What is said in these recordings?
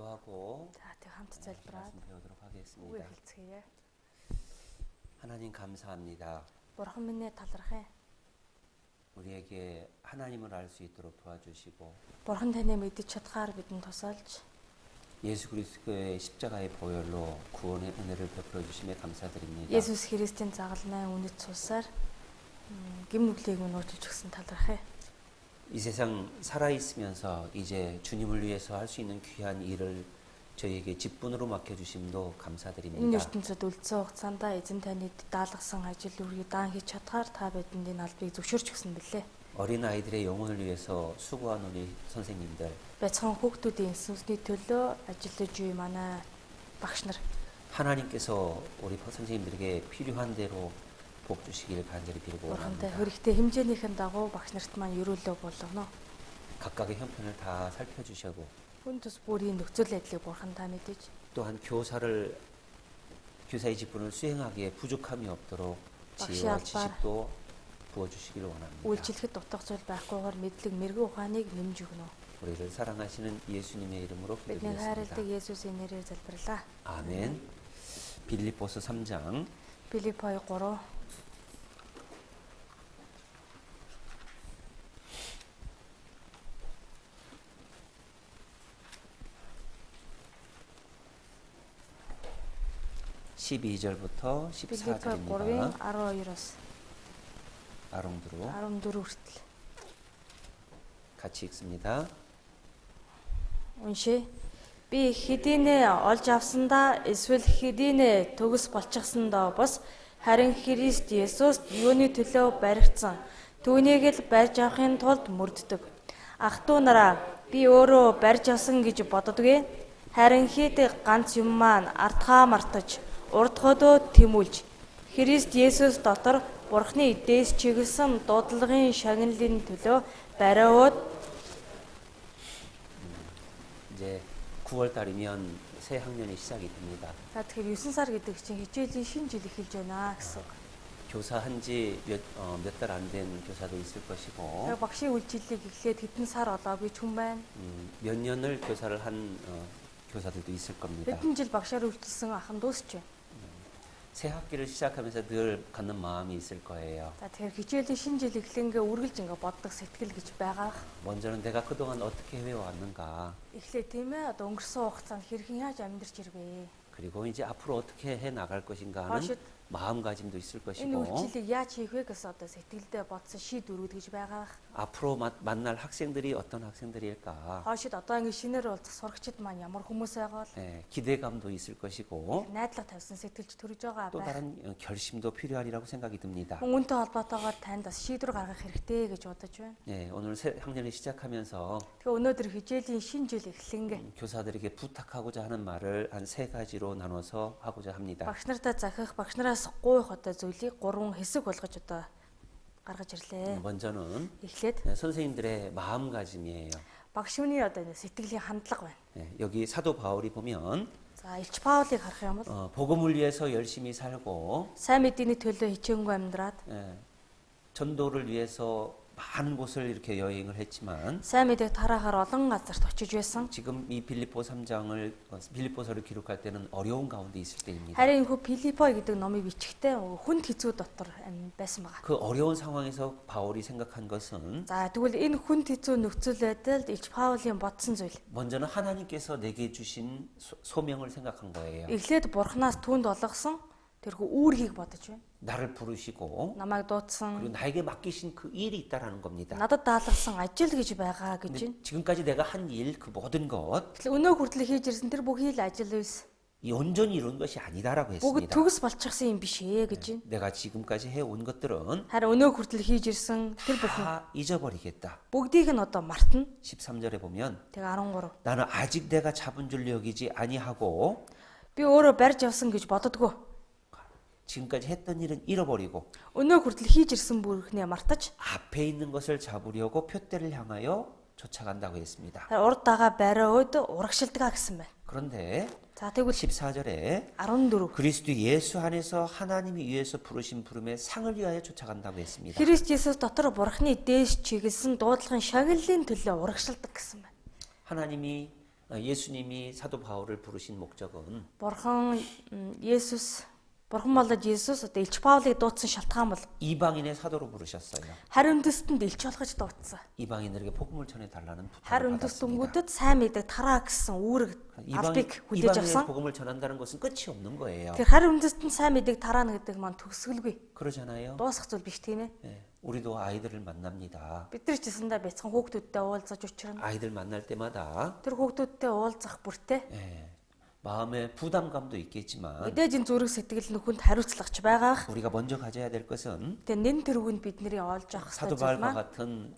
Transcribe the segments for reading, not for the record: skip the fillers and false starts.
기도하고 За тэг хамт залбираад 말씀 배우도록 үгээ 하겠습니다. хэлцгээе. 하나님 감사합니다. Бурхан минь талархъя. 우리에게 하나님을 알 수 있도록 도와주시고 Бурхан таныг мэдэж чадхаар бидэнд тусалж 예수 그리스도의 십자가의 보혈로 구원의 은혜를 베풀어 주심에 감사드립니다. Есүс Христийн загалмай үнэт цусаар гим нүглийг минь уучлж өгсөн талархъя. 이 세상 살아 있으면서 이제 주님을 위해서 할 수 있는 귀한 일을 저희에게 직분으로 맡겨 주심도 Энэ 감사드립니다. ертөнцид үлдсэн хугацаанд эзэн таны даалгасан ажил үргийг даан хийж чадхаар та бидэнд энэ албыг зөвшөөрч өгсөн бэлээ. 어린 아이들의 영혼을 위해서 수고한 우리 선생님들, Бяцхан хүүхдүүдийн сүнсний төлөө ажиллаж буй манай багш нар 하나님께서 우리 선생님들에게 필요한 대로 복 주시기를 간절히 빌고 Бурхантай 원합니다. хэрэгтэй хэмжээнийхэн дагуу багш нарт маань өрөөлөө болгоно. 각각의 형편을 다 살펴주시고 Хүн тус бүрийн нөхцөл байдлыг Бурхан та мэдэж 또한 교사의 직분을 수행하기에 부족함이 없도록 지혜와 박시 지식도 부어주시기를 원합니다. үйлчлэхэд дутах зүйл байхгүйгээр мэдлэг мэрэгүү ухааныг нэмж өгнө. 우리를 사랑하시는 예수님의 이름으로 Бидний хайрладаг 기도드렸습니다. Есүсийн нэрээр залбирлаа. 아멘. 빌립보서 3장 Филиппой 3 12절부터 Филиппой 3-ын 14절입니다. 12-оос 아롱드로 14 хүртэл 같이 읽습니다. уншия. Би хэдийнэ олж авсандаа эсвэл хэдийнэ төгс болчихсондоо бос харин Христ Есүст юуны төлөө баригдсан түүнийг л барьж авахын тулд мөрддөг. Ах トゥ нараа би өөрөө барьж авсан гэж боддоггүй. Харин хэд ганц юм маань артхаа мартаж урд хөдөө тэмүүлж Христ Есүс дотор Бурхны эдээс чиглэсэн дуудлагын шагналын төлөө бариуд 이제 9월 달이면 새 학년이 시작이 됩니다. За тэгэхээр 9 сар гэдэг чинь хичээлийн шинэ жил эхэлж байна гэсэн. 교사한 지 몇 달 안 된 교사도 있을 것이고 Тэгээ багшийн үйлчлэлийг эхлээд хэдэн сар олоогүй ч хүн байна. 몇 년을 교사를 한 교사들도 있을 겁니다. Хэдэн жил багшаар үйлчилсэн ахын дуусч байна. 새 학기를 시작하면서 늘 갖는 마음이 있을 거예요. За тэгэхээр хичээлийн шинэ жил эхлэнгээ үргэлж ингээ боддог сэтгэл гэж байгаа. 먼저는 내가 그동안 어떻게 해왔는가, Эхлээд тийм ээ одоо өнгөрсөн хугацаанд хэрхэн яаж амьдарч ирвэ? 그리고 이제 앞으로 어떻게 해 나갈 것인가 하는 하실- 마음가짐도 있을 Энэ 것이고 үйлчлэлийг яаж хийх вэ гэсэн одоо сэтгэлдээ бодсон шийдвэрүүд гэж байгаа. 앞으로 만날 학생들이 어떤 학생들일까, Хоошид одоо ингээ шинээр уулзах сурагчид маань ямар хүмүүс байгаа бол 기대감도 있을 것이고 найдлага тавьсан сэтгэлж төрж байгаа 또 байх. 다른 결심도 필요하리라고 생각이 듭니다. Үүнтэй холбоотойгоор танд бас шийдвэр гаргах хэрэгтэй гэж бодож байна. 오늘 새 학년을 시작하면서 Тэгээ өнөөдөр хичээлийн шинэ жил эхлэнгээ 교사들에게 부탁하고자 하는 말을 한 세 가지로 나눠서 하고자 합니다. багш нартай захих, багш нараас гуйх одоо зүйлийг 3 хэсэг болгож одоо гаргаж ирлээ. 먼저는 Эхлээд 선생님들의 마음가짐이에요. багш хүний одоо энэ сэтгэлийн хандлага байна. 여기 사도 바울이 보면 За Илч Паулыг харах юм бол 복음을 위해서 열심히 살고 сайн мэдээний төлөө хичээнгүй амьдраад 전도를 위해서 많은 곳을 이렇게 여행을 했지만 сайн мэдээг тараахаар олон газарт очиж байсан. 지금 이 빌립보서를 기록할 때는 어려운 가운데 있을 때입니다. Харин хөө Филиппой гэдэг номыг бичгтээ хүнд хэцүү дотор байсан байгаа. 그 어려운 상황에서 바울이 생각한 것은 За тэгвэл энэ хүнд хэцүү нөхцөл байдалд Илч Паулийн бодсон зүйл. 먼저는 하나님께서 내게 주신 소명을 생각한 거예요. Эхлээд Бурханаас түүнд олгосон тэрхүү үүргийг бодож байна. 나를 부르시고 Намайг дуудсан, 그리고 나에게 맡기신 그 일이 있다라는 겁니다. надад даалгасан ажил гэж байгаа гэж байна. 근데 지금까지 내가 한 일, 그 모든 것, Тэгэхээр өнөө хүртэл хийж ирсэн тэр бүхий л ажил үйс. 이 온전히 이룬 것이 아니다라고 Бүгд 했습니다. төгс болчихсон юм биш ээ гэж байна. 내가 지금까지 해온 것들은 Харин өнөө хүртэл хийж ирсэн тэр бүхэн 다 잊어버리겠다. бүгдийг нь одоо мартна. 13절에 보면 Тэгээ 13. 나는 아직 내가 잡은 줄 여기지 아니하고 Би өөрөө барьж явсан гэж боддгоо. 지금까지 했던 일은 잃어버리고 Өнөө хүртэл хийж ирсэн бүхнээ мартаж 앞에 있는 것을 잡으려고 표대를 향하여 쫓아간다고 했습니다. урд дагаа бариуд урагшилдгаа гэсэн байна. 그런데 За тэгвэл 14절에 14. 그리스도 예수 안에서 하나님이 위해서 부르신 부름의 상을 위하여 쫓아간다고 했습니다. Христ Есүс дотор Бурхны дээш чиглэсэн дуудлагын шагналын төлөө урагшилдаг гэсэн байна. 하나님이 예수님이 사도 바울을 부르신 목적은 Бурхан болоод Есүс одоо Илч Паулыг дуудсан шалтгаан бол 이방인의 사도로 부르셨어요. харь үндэстэнд илч болгож дуудсан. 이방인들에게 복음을 전해 달라는 Харь 부탁을 үндэстэнүүдэд 받았습니다. сайн мэдээ тараа гэсэн үүрэг албыг хүлээж 이방인의 авсан. 복음을 전한다는 것은 끝이 없는 거예요. Тэр харь үндэстэнд сайн мэдээг тараана гэдэг маань төгсгөлгүй. 그러잖아요. Дуусах зүйл биш тийм ээ. 예, 우리도 아이들을 만납니다. Бид нар ч гэсэндээ бяцхан хүүхдүүдтэй уулзаж учрна. 아이들 만날 때마다 Тэр хүүхдүүдтэй уулзах бүртээ 예, 마음의 부담감도 있겠지만 мэдээж энэ зүрх сэтгэл нүхэнд хариуцлагч байгаа. 우리가 먼저 가져야 될 것은 Тэгээ нэн тэргүүнд бидний олж авах 사도 хэрэгтэй зүйл 바울과 маань 같은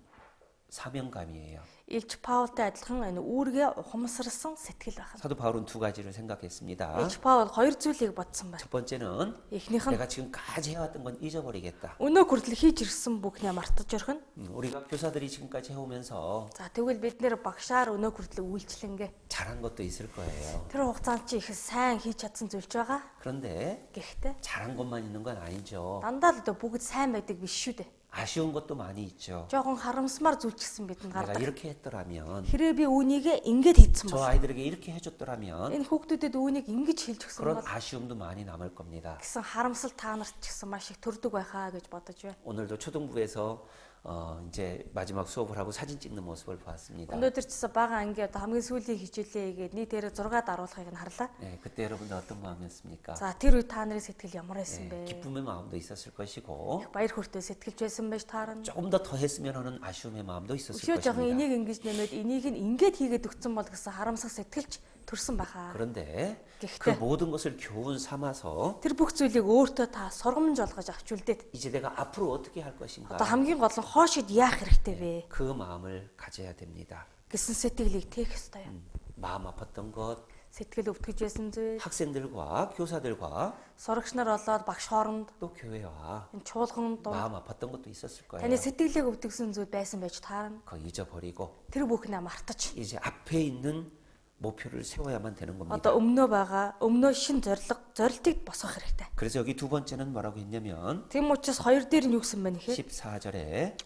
사명감이에요. Илч Паултай адилхан энэ үүргээ ухамсарсан сэтгэл байна. 사도 바울은 두 가지를 생각했습니다. Илч Паул хоёр зүйлийг бодсон байна. 첫 번째는 Эхнийх нь 내가 지금까지 해왔던 건 잊어버리겠다. өнөө хүртэл хийж ирсэн бүхнээ мартаж орхино. 우리가 교사들이 지금까지 해오면서 За тэгвэл бид нэр багшаар өнөө хүртэл үйлчлэнгээ. 잘한 것도 있을 거예요. Тэр хугацаанд чи их сайн хийж чадсан зүйлч байгаа. 그런데 Гэхдээ 잘한 것만 있는 건 아니죠. дандаа л одоо бүгд сайн байдаг биш шүү дээ. 아쉬운 것도 많이 있죠. Жохон харамсмаар зүйлчсэн бидэнд 내가 гардаг. 이렇게 했더라면, Хэрэг би үүнийг ингэж хийсэн 저 бол 아이들에게 이렇게 해줬더라면 энэ хүүхдүүдэд үүнийг ингэж хэлж өгсөн 그런 бол 아쉬움도 많이 남을 겁니다. гэсэн харамсал та нарт ч гэсэн маш их төрдөг байхаа гэж бодож байна. 오늘도 초등부에서 이제 마지막 수업을 하고 사진 찍는 모습을 보았습니다. Өнөөдөр ч гэсэн бага анги одоо хамгийн сүүлийн хичээлээ хийгээд нийтээр 6 даруулахыг нь харлаа. 네, 그때 여러분들 어떤 마음이었습니까? За тэр үед та нарын сэтгэл ямар байсан 네, бэ? 기쁨의 마음도 있었을 것이고 Баяр хүртээ сэтгэлж байсан байж таарна. 조금 더 했으면 하는 아쉬움의 마음도 있었을 Өшөө жоохон 것입니다. энийг ингэж нэмээд энийг нь ингээд хийгээд өгсөн бол гэсэн харамсах сэтгэлч төрсэн баха. 그런데 그 гэхдээ 모든 것을 교훈 삼아서 тэр бүх зүйлийг өөртөө та сургамж олгож авч үлдээд 이제 내가 앞으로 어떻게 할 것인가 одоо хамгийн гол нь хоошид яах хэрэгтэй вэ 그 마음을 가져야 됩니다. гэсэн сэтгэлийг тээх ёстой юм. 마음 아팠던 것, Сэтгэл өвтгөж байсан зүйл, 학생들과 교사들과 сурагч нар болоод багш хооронд 또 교회와 энэ чуулганд 마음 아팠던 것도 있었을 거예요. таны сэтгэлийг өвтгсөн зүйл байсан байж таарна. 그거 잊어버리고 Тэр бүхнээ мартаж 이제 앞에 있는 목표를 세워야만 되는 겁니다. одоо өмнөө шин зорилтыг босгох хэрэгтэй. 그래서 여기 두 번째는 뭐라고 했냐면 Тийм учраас хоёр дээр нь юу гэсэн бэ нэхэ? 14절에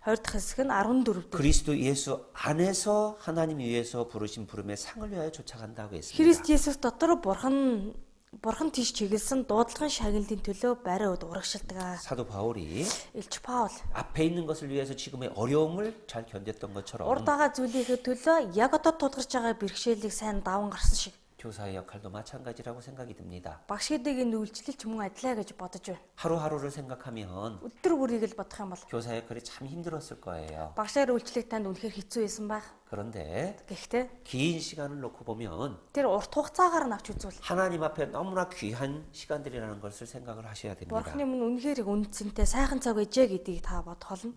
20 дахь хэсэг нь 14 дээр. 그리스도 예수 안에서 하나님 위에서 부르신 부름에 상을 위하여 쫓아간다고 했습니다. Христ Есүс дотор бурхан тийш чиглэсэн дуудлагын шагналын төлөө бариуд урагшилдаг. 사도 바울이 Илч Паул 앞에 있는 것을 위해서 지금의 어려움을 잘 견뎠던 것처럼 урд байгаа зүйлийнхээ төлөө яг одоо тулгарч байгаа бэрхшээлийг сайн даван гарсан шиг 교사의 역할도 마찬가지라고 생각이 듭니다. багш гэдэг энэ үйлчлэл ч мөн адилаа гэж бодож байна. 하루하루를 생각하면 Өдөр бүрийг л бодох юм бол 교사 역할이 참 힘들었을 거예요. багшаар үйлчлэх танд үнэхээр хэцүү байсан байх. 그런데 Гэхдээ 긴 시간을 놓고 보면 тэр урт хугацаагаар нь авч үзвэл 하나님 앞에 너무나 귀한 시간들이라는 것을 생각을 하셔야 됩니다. бурхны өмнө үнэхээр үнцэнтэй сайхан цаг ээжээ гэдгийг та бодох болно.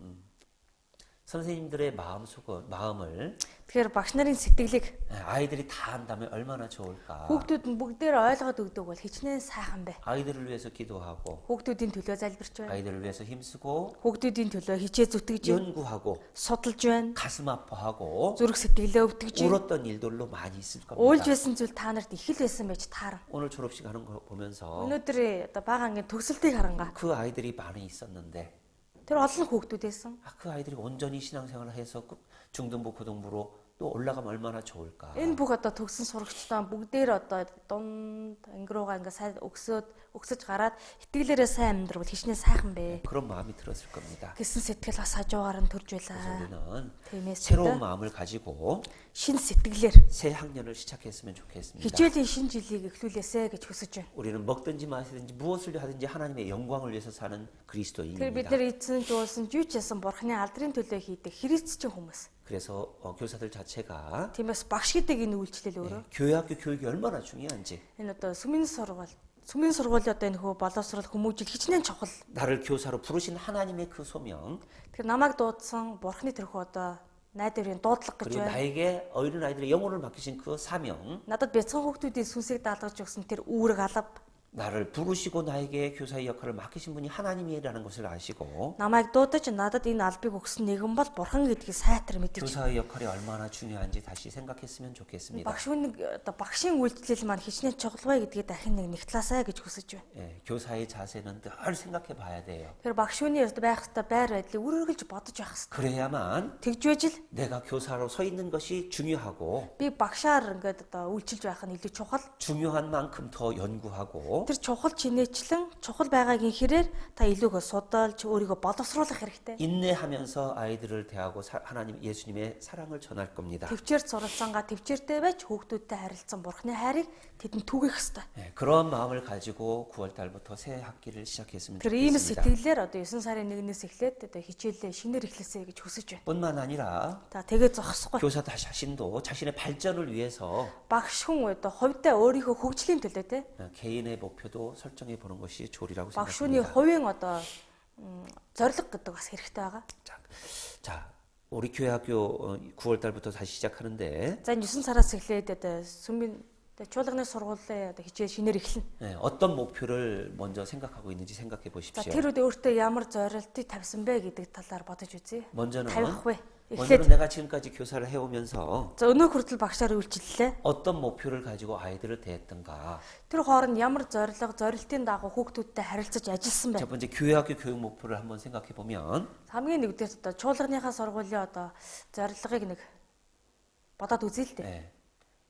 선생님들의 마음을 Тэгэхээр багш нарын сэтгэлийг 아이들이 다 안다면 얼마나 좋을까. хүүхдүүд нь бүгдээр ойлгоод өгдөг бол хичнээн сайхан бэ. 아이들을 위해서 기도하고 Хүүхдүүдийн төлөө залбирч байна. 아이들을 위해서 힘쓰고 Хүүхдүүдийн төлөө хичээ зүтгэж байна. 연구하고 Судалж байна. 가슴 아파하고 Зүрх сэтгэлээ өвтгөж байна. 울었던 일들로 많이 있을 Уйлж 겁니다. байсан зүйл та нарт их л байсан байж таарна. 오늘 졸업식 하는 거 보면서 Өнөөдөр одоо бага ангийн төгсөлтийг харангаа. 그 아이들이 많이 있었는데 Тэр олон хүүхдүүд байсан. 그 아이들이 온전히 신앙생활을 해서 중등부 고등부로 또 올라가면 얼마나 좋을까. Энэ бүх одоо төгсөн сурагчдаа бүгдээр одоо дунд анги руугаа ингээ сайн өгсөж гараад итгэлээрээ сайн амьдрал хичнээн сайхан бэ. 그런 마음이 들었을 겁니다. Гэсэн сэтгэл бас хажуугаар нь төрж 그래서 байлаа. 우리는 Тиймээс 새로운 마음을 가지고 шин сэтгэлээр 새 학년을 시작했으면 좋겠습니다. хичээлийн шин жилийг эхлүүлээсэ гэж хүсэж байна. 우리는 먹든지 마시든지 무엇을 하든지 하나님의 영광을 위해서 사는 Тэр бид 그리스도인입니다. нар эзэн жуулсан жүүчсэн бурхны алдрын төлөө хийдэг христчин хүмүүс. 그래서 교사들 자체가 Тиймээс багш гэдэг энэ үйлчлэл өөрөө 교회학교 교육이 얼마나 중요한지 энэ одоо сүмийн сургууль одоо энэ хөө боловсрол хүмүүжил хичнээн чухал. 나를 교사로 부르신 하나님의 그 소명 Тэгэхээр намайг дуудсан бурхны тэрхүү одоо найдварын дуудлага гэж 그리고 байна. 나에게 어린 아이들의 영혼을 맡기신 그 사명 Надад бяцхан хүүхдүүдийн сүнсийг даалгаж өгсөн тэр үүрэг алба 나를 부르시고 나에게 교사의 역할을 맡기신 분이 하나님이라는 것을 아시고 Намайг дуудаж надад энэ албыг өгсөн нэгэн бол Бурхан гэдгийг сайтар мэдэж. 교사의 역할이 얼마나 중요한지 다시 생각했으면 좋겠습니다. Багшийн одоо багшийн үйлчлэл маань хичнээн чухал вэ гэдгийг дахин нэг нэгтлаасаа гэж хүсэж байна. 예, 교사의 자세는 늘 생각해 봐야 돼요. Тэгэхээр багшууны одоо байх ёстой байр байдлыг үргэлж бодож байх ёстой. 그래야만 Тэгж байж л 내가 교사로 서 있는 것이 중요하고 би багшаар ингээд одоо үйлчилж байх нь илүү чухал. 중요한 만큼 더 연구하고 Тэр чухал чинээчлэн чухал байгаагийн хэрээр та илүүгөө судалж өөрийгөө боловсруулах хэрэгтэй. 인내하면서 아이들을 대하고 하나님 예수님의 사랑을 전할 겁니다. Төвчээрт суралцаангаа төвчээртэй байж хүүхдүүдтэй харилцсан Бурхны хайрыг тэдэнд түгэх хэрэгтэй. 예, 그런 마음을 가지고 9월 달부터 새 학기를 시작했으면 Тэр ийм 좋겠습니다. сэтгэлээр одоо 9 сарын 1-ээс эхлээд одоо хичээлээ шинээр эхлэсэй гэж хүсэж байна. 뿐만 아니라 За тэгээ зогсохгүй. 교사 자신도 자신의 발전을 위해서 Багш хүн одоо хувьдаа өөрийнхөө хөгжлийн төлөө те 개인의 목표도 설정해 보는 것이 좋으리라고 багшууны 생각합니다. хувийн одоо зориг гэдэг бас хэрэгтэй байгаа. 자, 우리 교회 학교 9월 달부터 다시 시작하는데 За энэ 9 сараас эхлээд одоо сүмийн чуулганы сургуулийн одоо хичээл шинээр эхэлнэ. 네, 어떤 목표를 먼저 생각하고 있는지 생각해 За 보십시오. тэр үед өөртөө ямар зорилтыг тавьсан бэ гэдэг талаар бодож үзье. 먼저는 тавих вэ? 먼저는 эхлээд 내가 지금까지 교사를 해오면서 за өнөө хүртэл багшаар үйлчлэлээ. 어떤 목표를 가지고 아이들을 대했던가. Тэр хооронд ямар зорилтын дагуу хүүхдүүдтэй харилцаж ажилласан бэ? 첫 번째 교회 학교 교육 목표를 한번 생각해 보면 хамгийн нэгдүгээр одоо чуулганыхаа сургуулийн одоо зорилгыг нэг бодоод үзье л дээ. 네,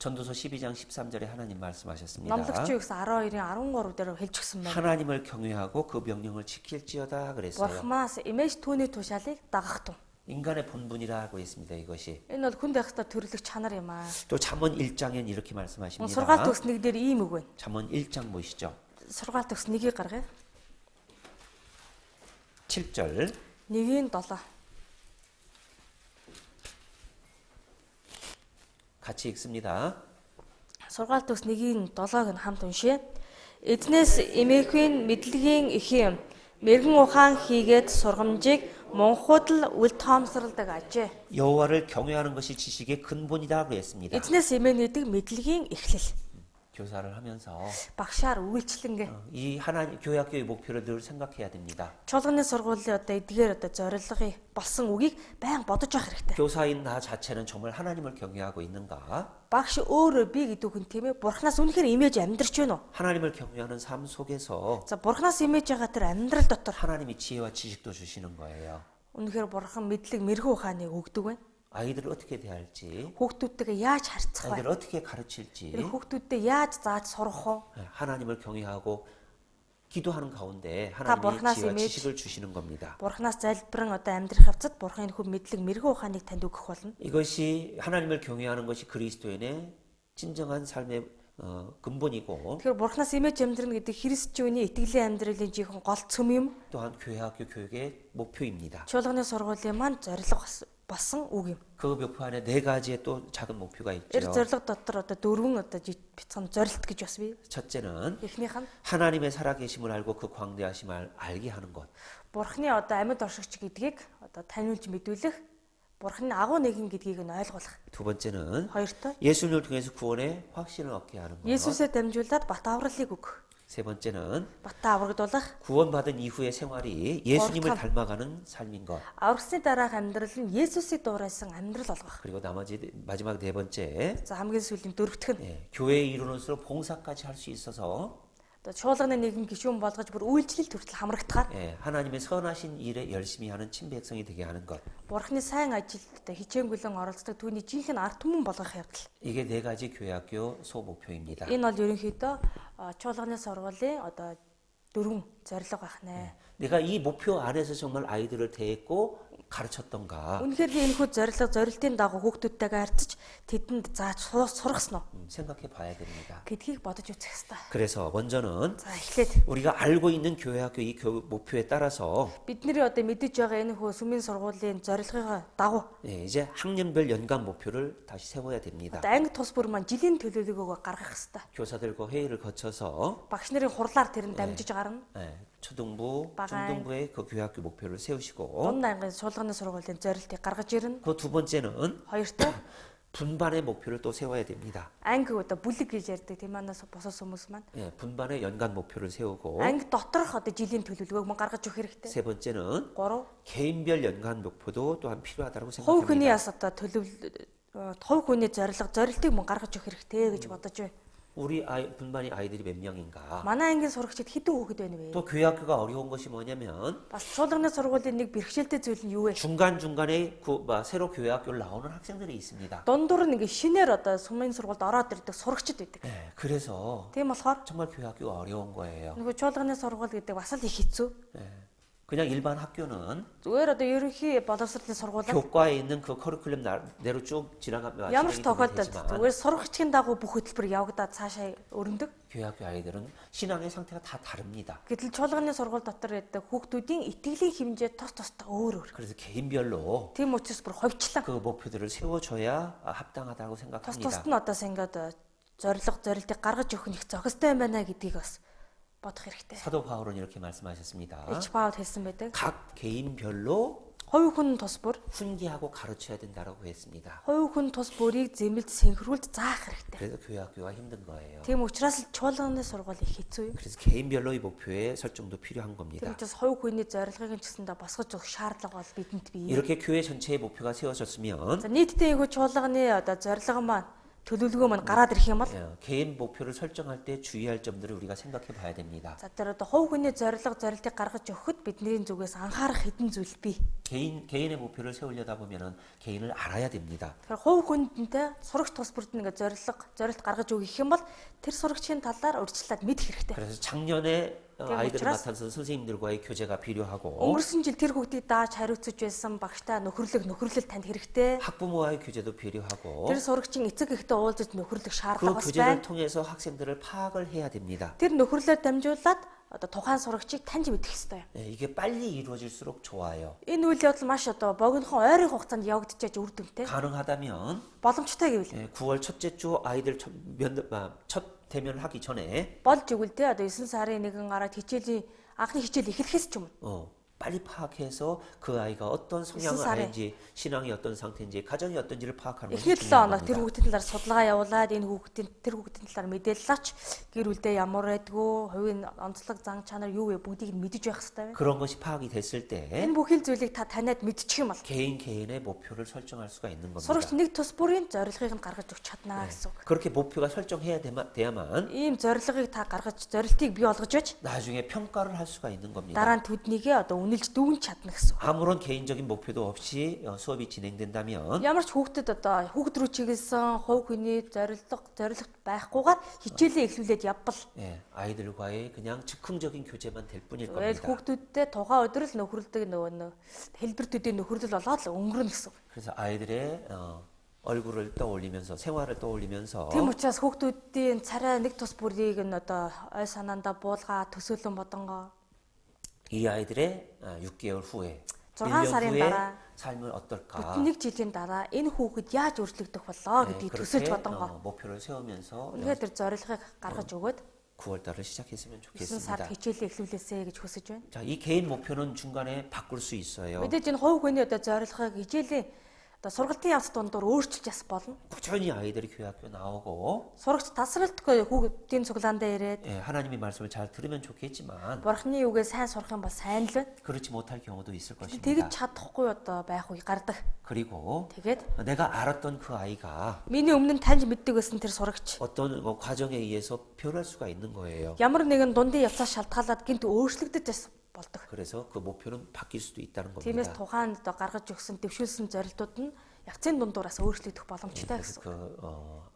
전도서 12장 13절에 하나님 말씀하셨습니다. Номлогчийн 12-ийн 13 дээр хэлж өгсөн байна. 하나님을 경외하고 그 명령을 지킬지어다 그랬어요. Бурханаас эмээж түүний тушаалыг дагах тун. 인간의 본분이라고 했습니다. 이것이. Энэ бол хүн байх ёстой төрлөх чанар юм аа. 또 잠언 1장엔 이렇게 말씀하십니다. Сургаалт төгс нэг дээр ийм үг байна. 잠언 1장 보시죠. Сургаалт төгс нэгийг гаргая. 7절. 1-7. 같이 읽습니다. Сургаалт төгс 1-7-г нь хамт уншъя. Эзнээс эмээхүйн мэдлэгийн эхийн мэрэгэн ухаан хийгээд сургамжийг монхууд л үл тоомсралдаг ажээ. 여호와를 경외하는 것이 지식의 근본이라고 했습니다. Эзнээс эмээ гэдэг мэдлэгийн эхлэл. 교사를 하면서 Багшаар үйлчлэнгээ. 이 하나님 교회 학교의 목표를 늘 생각해야 됩니다. Чуулганы сургуулийн одоо эдгээр одоо зорилгыг болсон үгийг байнга бодож явах хэрэгтэй. 교사인 나 자체는 정말 하나님을 경외하고 있는가? Багш өөрөө би гэдэг хүн тийм ээ. Бурханаас үнэхээр имэж амьдрч байна уу? 하나님을 경외하는 삶 속에서 За Бурханаас имэж байгаа тэр амьдрал дотор 하나님이 지혜와 지식도 주시는 거예요. үнэхээр Бурхан мэдлэг мэрэгүү ухааныг өгдөг байна. 아이들을 어떻게 대할지, Хүүхдүүдтэйгээ яаж харьцах вэ? 아이들을 어떻게 가르칠지, Хүүхдүүдтэй яаж зааж сурах вэ? 하나님을 경외하고 기도하는 가운데 다 하나님이 бурхнаас 지혜와 имэж 지식을 주시는 겁니다. Бурханаас залбирэн одоо амьдрах явцад Бурханы хүн мэдлэг мэрэгүү ухааныг танд өгөх болно. 이것이 하나님을 경외하는 것이 그리스도인의 진정한 삶의 근본이고 Тэгэхээр Бурханаас имэж амьдрна гэдэг христчүүний итгэлийн амьдралын жинхэнэ гол цөм юм. 또한 교회 학교 교육의 목표입니다. Чуулганы сургуулийн маань зорилго болсон үг юм. 그 목표 안에 네 가지의 또 작은 목표가 Тэр 있죠. зорилго дотор одоо дөрвөн одоо бицхан зорилт гэж бас бий. 첫째는 Эхнийх нь 하나님의 살아계심을 알고 그 광대하심을 알게 하는 것. Бурханы одоо амьд оршигч гэдгийг одоо таниулж мэдүүлэх, Бурханы агуу нэгэн гэдгийг нь ойлгуулах. 두 번째는 Хоёртой 예수님을 통해서 구원의 확신을 얻게 하는 것. Есүсээ дамжуулаад бат авралыг өгөх. 세 번째는 Батаа аврагдуулах. 구원받은 이후의 생활이 예수님을 거룩한- 닮아가는 삶인 것. Аврагсны дараах амьдрал нь Есүсийг дуурайсан амьдрал болгох. 그리고 마지막 네 번째, За хамгийн сүүлийн дөрөвтг нь 교회에 이르는수록 봉사까지 할 수 있어서 одоо чуулганы нэгэн гишүүн болгож бүр үйлчлэл хүртэл хамрагдахаар 하나님의 선하신 일에 열심히 하는 친백성이 되게 하는 것. Бурханы сайн ажилд одоо хичээнгүлэн оролцдог түүний жинхэнэ ард түмэн болгох явдал. 이게 네 가지 교회학교 소목표입니다. Энэ бол ерөнхийдөө чуулганы сургуулийн одоо дөрвөн зорилго байх нэ. 내가 이 목표 안에서 정말 아이들을 대했고 가르쳤던가 Үнэхээр би энэхүү зорилтын дагуу хүүхдүүдтэйгээ харьцаж тэдэнд зааж сургасан уу 생각해 봐야 됩니다. гэдгийг бодож үзэх хэрэгтэй. 그래서 먼저는 За эхлээд 우리가 알고 있는 교회학교 이 목표에 따라서 бидний одоо мэдэж байгаа энэхүү сүмийн сургуулийн зорилгын дагуу 이제 학년별 연간 목표를 다시 세워야 됩니다. одоо анги тус бүр маань жилийн төлөвлөгөөгөө гаргах хэрэгтэй. 교사들과 회의를 거쳐서 Багш нарын хурлаар тэр нь дамжиж гарна. 초등부, 바가이. 중등부의 그 교회학교 목표를 세우시고 Дунд ангын чуулганы сургуулийн зорилтыг гаргаж ирнэ. 그 두 번째는 Хоёртой 분반의 목표를 또 세워야 됩니다. Анги одоо бүлэг гэж ярьдаг тийм манаас босоос хүмүүс маань. 예, 분반의 연간 목표를 세우고 Анги доторх одоо жилийн төлөвлөгөөг мөн гаргаж өгөх хэрэгтэй. 세 번째는 3. 개인별 연간 목표도 또한 필요하다고 Хувь хүний 생각합니다. бас одоо хувь хүний зорилтыг мөн гаргаж өгөх хэрэгтэй гэж бодож байна. 우리 분반의 아이들이 몇 명인가? Манай ангийн сурагчид хэдэн хүүхэд байна вэ? 또 교회 학교가 어려운 것이 뭐냐면 Бас чуулганы сургуулийн нэг бэрхшээлтэй зүйл нь юу вэ? 중간중간에 새로 교회 학교를 나오는 학생들이 있습니다. Дундуур нэг шинээр одоо сумын сургуульд ороод ирдэг сурагчид байдаг. 예, 그래서 Тийм болохоор 정말 교회 학교가 어려운 거예요. нөгөө чуулганы сургууль гэдэг бас л их хэцүү. 예, 그냥 일반 학교는 Зүгээр одоо ерөнхий боловсролын сургуулиуд 교과에 있는 그 커리큘럼 대로 쭉 지나가면 ямар ч 진행이 되면 тохиолдолд 되지만 зүгээр сурагчдын дагуу бүх хөтөлбөр явагдаад цаашаа өрнөдөг. 교회 학교 아이들은 신앙의 상태가 다 다릅니다. Гэтэл чуулганы сургууль дотор байдаг хүүхдүүдийн итгэлийн хэмжээ тус тустай өөр өөр. 그래서 개인별로 Тийм учраас бүр ховчлон 그 목표들을 세워줘야 합당하다고 тус 생각합니다. тусад нь одоо ингээд зорилтыг гаргаж өгөх нь их зохистой юм байна гэдгийг бас бодох хэрэгтэй. 사도 바울은 이렇게 말씀하셨습니다. Эч Паул хэлсэн байдаг. 각 개인별로 Хувь хүн тус бүр 훈계하고 가르쳐야 된다라고 했습니다. хувь хүн тус бүрийг зэмлэлд синхруулж заах хэрэгтэй. 그래서 교회 학교가 힘든 거예요. Тийм учраас л чуулганы сургууль их хэцүү юм. 그래서 개인별로 이 목표의 설정도 필요한 Тийм 겁니다. учраас хувь хүний зорилгыг нь ч гэсэндээ босгож өгөх шаардлага бол бидэнд бий. 이렇게 교회 전체의 목표가 세워졌으면 За нийтдээ энэ чуулганы одоо зорилго маань төлөвлөгөө маань гараад ирэх юм бол 개인 목표를 설정할 때 주의할 점들을 우리가 생각해 봐야 됩니다. за тэр одоо хувь хүний зорилтыг гаргаж өгөхөд бидний зүгээс анхаарах хэдэн зүйл бий. 개인의 목표를 세우려다 보면은 개인을 알아야 됩니다. Тэгэхээр хувь хүндэнтэй сурагч тус бүрд нэг зорилт гаргаж өгөх юм бол тэр сурагчийн талаар урьдчилаад мэдэх хэрэгтэй. 그래서 작년에 아이들을 учраас 맡아서 선생님들과의 교제가 필요하고 Өнгөрсөн жил тэр хүүхдийг дааж хариуцж байсан багштай нөхөрлөл танд хэрэгтэй. 학부모와의 교제도 필요하고 Тэр сурагчийн эцэг эхтэй уулзаж 그 нөхөрлөх шаардлага бас 교제를 байна. 통해서 학생들을 파악을 해야 됩니다. Тэр нөхөрлөөр дамжуулаад одоо тухайн сурагчийг таньж мэдэх хэрэгтэй. 예, 이게 빨리 이루어질수록 좋아요. Энэ үйл явдал маш одоо богинохон ойрын хугацаанд явагдчихаж үр дүнтэй. 가능하다면 боломжтой гэвэл 9월 첫째 주 아이들 첫 대면을 하기 전에 болж игэл те одоо 9 сарын 1 гараад анхны хичээл эхлэхээс ч юм. 빨리 파악해서 그 아이가 어떤 성향을 살에. 아는지 신앙이 어떤 상태인지 가정이 어떤지를 파악하는 것이 Эхний 7 중요한 хоног тэр 겁니다. хүүхдийн талаар судалгаа явуулаад энэ тэр хүүхдийн талаар мэдээлэл авч гэр бүлдээ ямар байдгүй, хувийн онцлог зан чанар юу вэ бүгдийг нь мэдэж байх хэрэгтэй байна. 그런 것이 파악이 됐을 때 Энэ бүхэл зүйлийг та таниад мэдчих юм бол 개인의 목표를 설정할 수가 있는 겁니다. сурагч нэг тус бүрийн зорилгыг нь гаргаж өгч чаднаа гэсэн үг. 그렇게 목표가 설정해야 돼야만 Ийм зорилгыг та зорилтыг бий болгож байж 나중에 평가를 할 수가 있는 겁니다. дараа нь төднийгээ одоо үнэлж дүгнж чадна гэсэн үг. 아무런 개인적인 목표도 없이 수업이 진행된다면 Ямар ч хүүхдэд одоо хүүхд рүү чиглэсэн хувь хүний зорилт байхгүйгээр хичээлээ эхлүүлээд явбал 아이들과의 그냥 즉흥적인 교제만 될 뿐일 Тэгэл 겁니다. хүүхдүүдтэй тухайн өдөр л нөхөрлөдөг нөгөө хэлбэртүүдийн нөхөрлөл болоод л өнгөрнө гэсэн. 그래서 아이들의 얼굴을 떠올리면서 생활을 떠올리면서 Тийм учраас хүүхдүүдийн царай нэг тус бүрийг нь одоо ой санаандаа буулгаа төсөөлөн бодонгоо 이 아이들의 6개월 후에 6 1년 сарын 후에 дараа 삶을 어떨까 бүтэн нэг жилийн дараа энэ хүүхэд яаж өөрчлөгдөх болоо гэдгийг төсөөлж 그렇게 бодонгоо. 목표를 세우면서 Үнэхээр тэр зорилгыг гаргаж өгөөд 9월 달을 시작했으면 9 сард 좋겠습니다. хичээлээ эхлүүлээсэй гэж хүсэж байна. 자, 이 개인 목표는 중간에 바꿀 수 있어요. Мэдээж энэ хувь хүний одоо зорилгыг хичээлийн одоо сургалтын явц дундуур өөрчилж яс болно. 꾸준히 아이들이 교회 학교 나오고 Сурагч тасралтгүй хүүхдийн цуглаандаа ирээд 하나님의 말씀을 잘 들으면 좋겠지만 Бурхны үгээ сайн сурах юм бол сайн л байна. 그렇지 못할 경우도 있을 것입니다. Тэгж чадахгүй одоо байх үе гардаг. 그리고 Тэгээд 내가 알았던 그 아이가 миний өмнө нь таньж мэддэг байсан тэр сурагч 어떤 과정에 의해서 변할 수가 있는 거예요. ямар нэгэн дундын явцаас шалтгаалаад гинт өөрчлөгдөж бас болдог. 그래서 그 목표는 바뀔 수도 있다는 Тиймээс 겁니다. тухайн одоо гаргаж өгсөн дэвшүүлсэн зорилтууд нь явцын дундуураас өөрчлөгдөх боломжтой 그래서 гэсэн. 그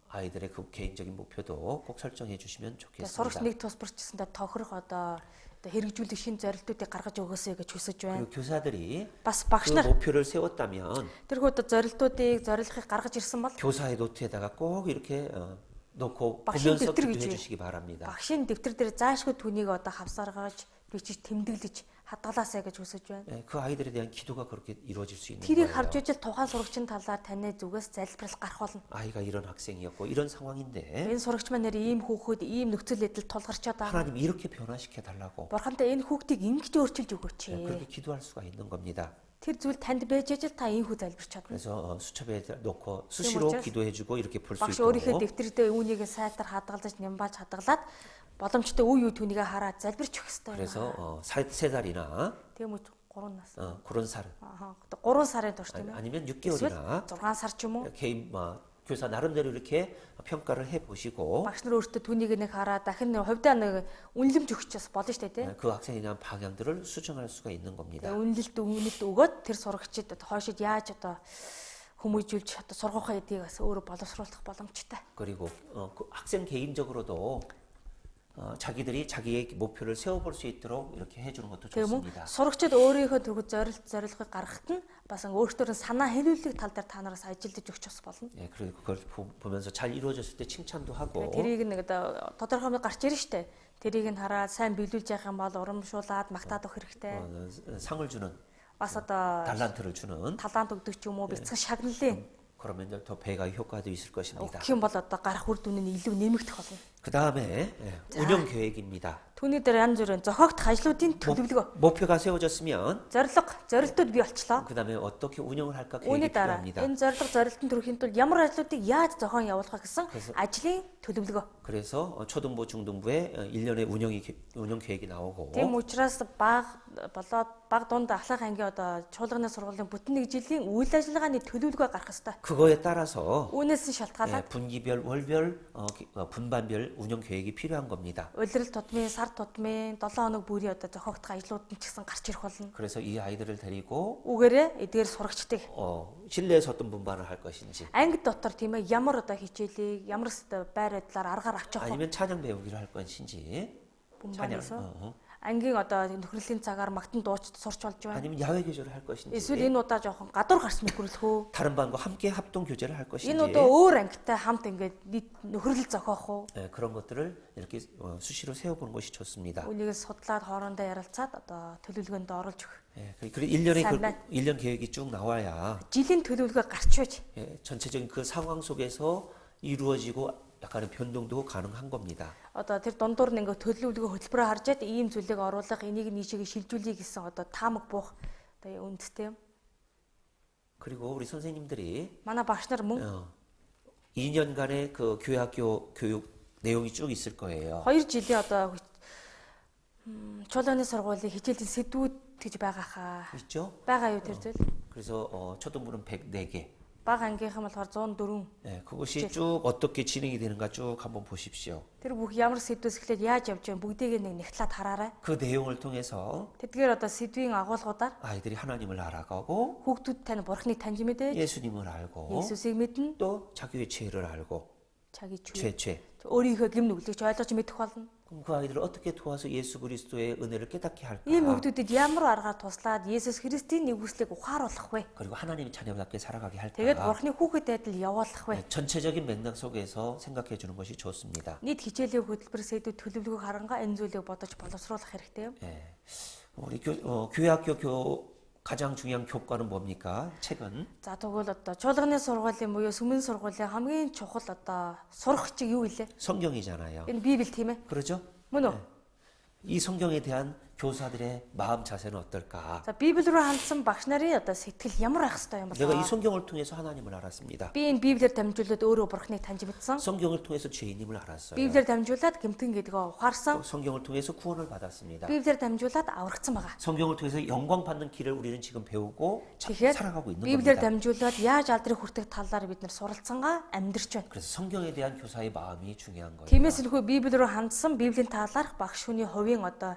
아이들의 그 개인적인 목표도 꼭 설정해 주시면 Тэгээд сурагч 좋겠습니다. нэг тус бүрчсэндээ тохирох одоо хэрэгжүүлэх шин зорилтуудыг гаргаж өгөөсэй гэж хүсэж байна. 그리고 교사들이 Бас 그 багш нар 목표를 세웠다면 тэрхүү одоо зорилгыг гаргаж ирсэн бол 교사의 노트에다가 꼭 이렇게 놓고 박신 보면서 дэвтэр гэж 기도해 бий. 주시기 바랍니다. багшийн дэвтэр дээр заашгүй түүнийг одоо хавсаргаж бичиж тэмдэглэж хадгалаасай гэж хүсэж байна. 그 아이들에 대한 기도가 그렇게 이루어질 수 있는 Тэрийг 거예요. харж ижил тухайн сурагчийн талаар таны зүгээс залбирал гарах болно. 아이가 이런 학생이었고 이런 상황인데 Энэ сурагч маань нэр ийм хүүхэд ийм нөхцөл байдал тулгарчаад байгаа. 하나님 이렇게 변화시켜 달라고 Бурхантай энэ хүүхдийг ингэж өөрчилж өгөөч. 그렇게 기도할 수가 있는 겁니다. тэр зүйл tанд байж аж та ийхүү залбирч чадна. 그래서 수첩에 놓고 수시로 어쩌- 기도해주고 이렇게 볼 수 Багш өөрийнхөө 있도록 дэвтэрдээ үүнийг сайтар хадгалж нямбааж хадгалаад боломжтой үе үе түүнийг хараад залбирч өгөх хэрэгтэй. 그래서 세 달이나 Тийм үү 3 нас. 그런 살 Аа 3 сарын турш тийм ээ. 아니면 Эсвэл 6개월이나 6 сар ч юм уу. 개인 교사 나름대로 이렇게 평가를 해보시고 Багш нар өөртөө түүнийг нэг хараад дахин хувьдаа нэг үнэлэмж өгчөөс болно шүү дээ тийм. 그 학생에 대한 방향들을 수정할 수가 있는 겁니다. Үнэлт өгөөд тэр сурагчид хойшид яаж одоо хүмүүжүүлж одоо сургуугаа эдийг бас өөрөө боловсруулах боломжтой. 그리고 그 학생 개인적으로도 자기들이 자기의 목표를 세워볼 수 있도록 이렇게 해주는 것도 Тийм үү? 좋습니다. Сурагчид өөрийнхөө төгөж зорилгыг гаргахад нь бас өөртөө санаа хэлүүлэх тал дээр та нараас ажиллаж өгч бас болно. 예, 그리고 그걸 보면서 잘 이루어졌을 때 칭찬도 하고 Тэрийг нэг одоо тодорхой хэмжээнд гарч ирнэ штэ. Тэрийг нь хараад сайн биелүүлж явах юм бол урамшуулад магтаад өгөх хэрэгтэй. 상을 주는 Бас одоо 달란트를 주는 талант өгдөг ч юм уу бяцхан шагналын 그러면 이제 더 배가 효과도 있을 것입니다. өгөх юм бол одоо гарах үр дүн нь илүү нэмэгдэх болно. 그 다음에 운영 계획입니다. Түүний дээр янз бүрийн зохиогдох ажлуудын төлөвлөгөө, 목표가 세워졌으면 зорилтууд бий болчлоо. 그 다음에 어떻게 운영을 할까 Үүний 계획이 дараа 필요합니다. энэ зорилтын төрөхийн тулд ямар ажлуудыг яаж зохион явуулах гэсэн ажлын төлөвлөгөө. 그래서 초등부 중등부에 1년의 운영 계획이 나오고 Тийм учраас баг дунд ахлах ангийн одоо чуулганы сургуулийн бүтэн нэг жилийн үйл ажиллагааны төлөвлөгөө гарах ёстой. 그거에 따라서 Үүнээс нь шалтгаалаад 분기별, 월별, 분반별 운영 계획이 필요한 겁니다. улирал тутмын, сар тутмын 7 хоног бүрийн одоо зохиогдох ажлууд нь ч гэсэн гарч ирэх болно. 그래서 이 아이들을 데리고 Үгээрээ эдгээр сурагчдыг 실내에서 어떤 분반을 할 것인지 анги дотор тийм ээ ямар одоо хичээлийг ямар байр байдлаар аргаар авч явах 아니면 찬양 배우기를 할 것인지 бумбанаас ангийн одоо нөхрөлийн цагаар магтан дууч сурч болж байна. 아니면 야외 교제를 할 것인지 Эсвэл энэ удаа жоохон гадуур гарч нөхрөлөх үү? 다른 반과 함께 합동 교제를 할 것인지 Энэ удаа өөр ангитай хамт ингээд нөхрөл зохиох уу? 그런 것들을 이렇게 수시로 세워보는 것이 좋습니다. Үнийгээс судлаад хоорондоо ярилцаад одоо төлөвлөгөөнд оруулж өгөх. 그리고 1년의 산 반. 1년 계획이 쭉 나와야 Жилийн төлөвлөгөө гарч байж 전체적인 그 상황 속에서 이루어지고 약간의 변동도 가능한 겁니다. одоо тэр дундуур нь ингээд төлөвлөгөө хөтөлбөрөөр харж яд ийм зүйлийг оруулах, энийг нийшээгээ шилжүүлье гэсэн одоо таамаг буух одоо үндтэй юм. 그리고 우리 선생님들이 Манай багш нар мөн 2년간의 그 교회학교 교육 내용이 쭉 있을 거예요. 2 жилийн одоо чуулганы сургуулийн хичээлийн сэдвүүд гэж байгаа хаа. 있죠? Байгаа юу тэр зүйл? 그래서 초등부는 104개. Бага ангийнхан болохоор 104. 네, 그것이 쭉 어떻게 진행이 되는가 쭉 한번 보십시오. Тэр бүх ямар сэдвээс эхлээд яаж явж байгаа бүгдийг нэг нэгтлаад хараарай. 그 내용을 통해서 Тэдгээр одоо сэдвийн агуулгуудаар 아이들이 하나님을 알아가고 хүүхдүүд тань бурхныг таньж мэдээж, 예수님을 알고 Есүсийг мэднэ, 또 자기의 죄를 알고 чаги чүй. 죄. Өөрийнхөө гэм нүглийг ойлгож мэдэх болно. 그럼 그 아이들을 어떻게 도와서 예수 그리스도의 은혜를 깨닫게 할까? Ийм хүүхдүүдэд ямар аргаар туслаад Есүс Христийн нэгүслийг ухааруулах вэ? 그리고 하나님의 자녀답게 살아가게 할까? Тэгээд бурхны хүүхэд байдал явуулах вэ? 전체적인 맥락 속에서 생각해 주는 것이 좋습니다. Нийт хичээлийн хөтөлбөр сэдв төлөвлөгөө харангаа энэ зүйлийг бодож боловсруулах хэрэгтэй юм. 예. 우리 교회학교 가장 중요한 교과는 뭡니까? 책은 За тэгвэл одоо чуулганы сургуулийн буюу сүмэн сургуулийн хамгийн чухал одоо сурах чиг юу вэ? 성경이잖아요. Энэ Библи тийм ээ. 그렇죠? Мөн үү? 이 성경에 대한 교사들의 마음 자세는 어떨까? За Библи рүү хандсан багш нарын одоо сэтгэл ямар ах хэвээр юм 내가 이 бол 성경을 통해서 하나님을 알았습니다. би энэ Библиэр дамжуулаад өөрөө бурхныг таньж мэдсэн. 성경을 통해서 죄인임을 알았어요. Библиэр дамжуулаад гэмтэн гэдгээ ухаарсан. 성경을 통해서 구원을 받았습니다. Библиэр дамжуулаад аврагдсан байгаа. 성경을 통해서 영광 받는 길을 우리는 지금 배우고 Тэгэхээр 살아가고 있는 Библиэр 겁니다. дамжуулаад яаж алдрыг хүртэх талаар бид нар суралцсангаа амьдрч байна. 그래서 성경에 대한 교사의 마음이 중요한 거예요. Тиймээс нөхөө Библи рүү хандсан Библийн талаарх багш хүний хувийн одоо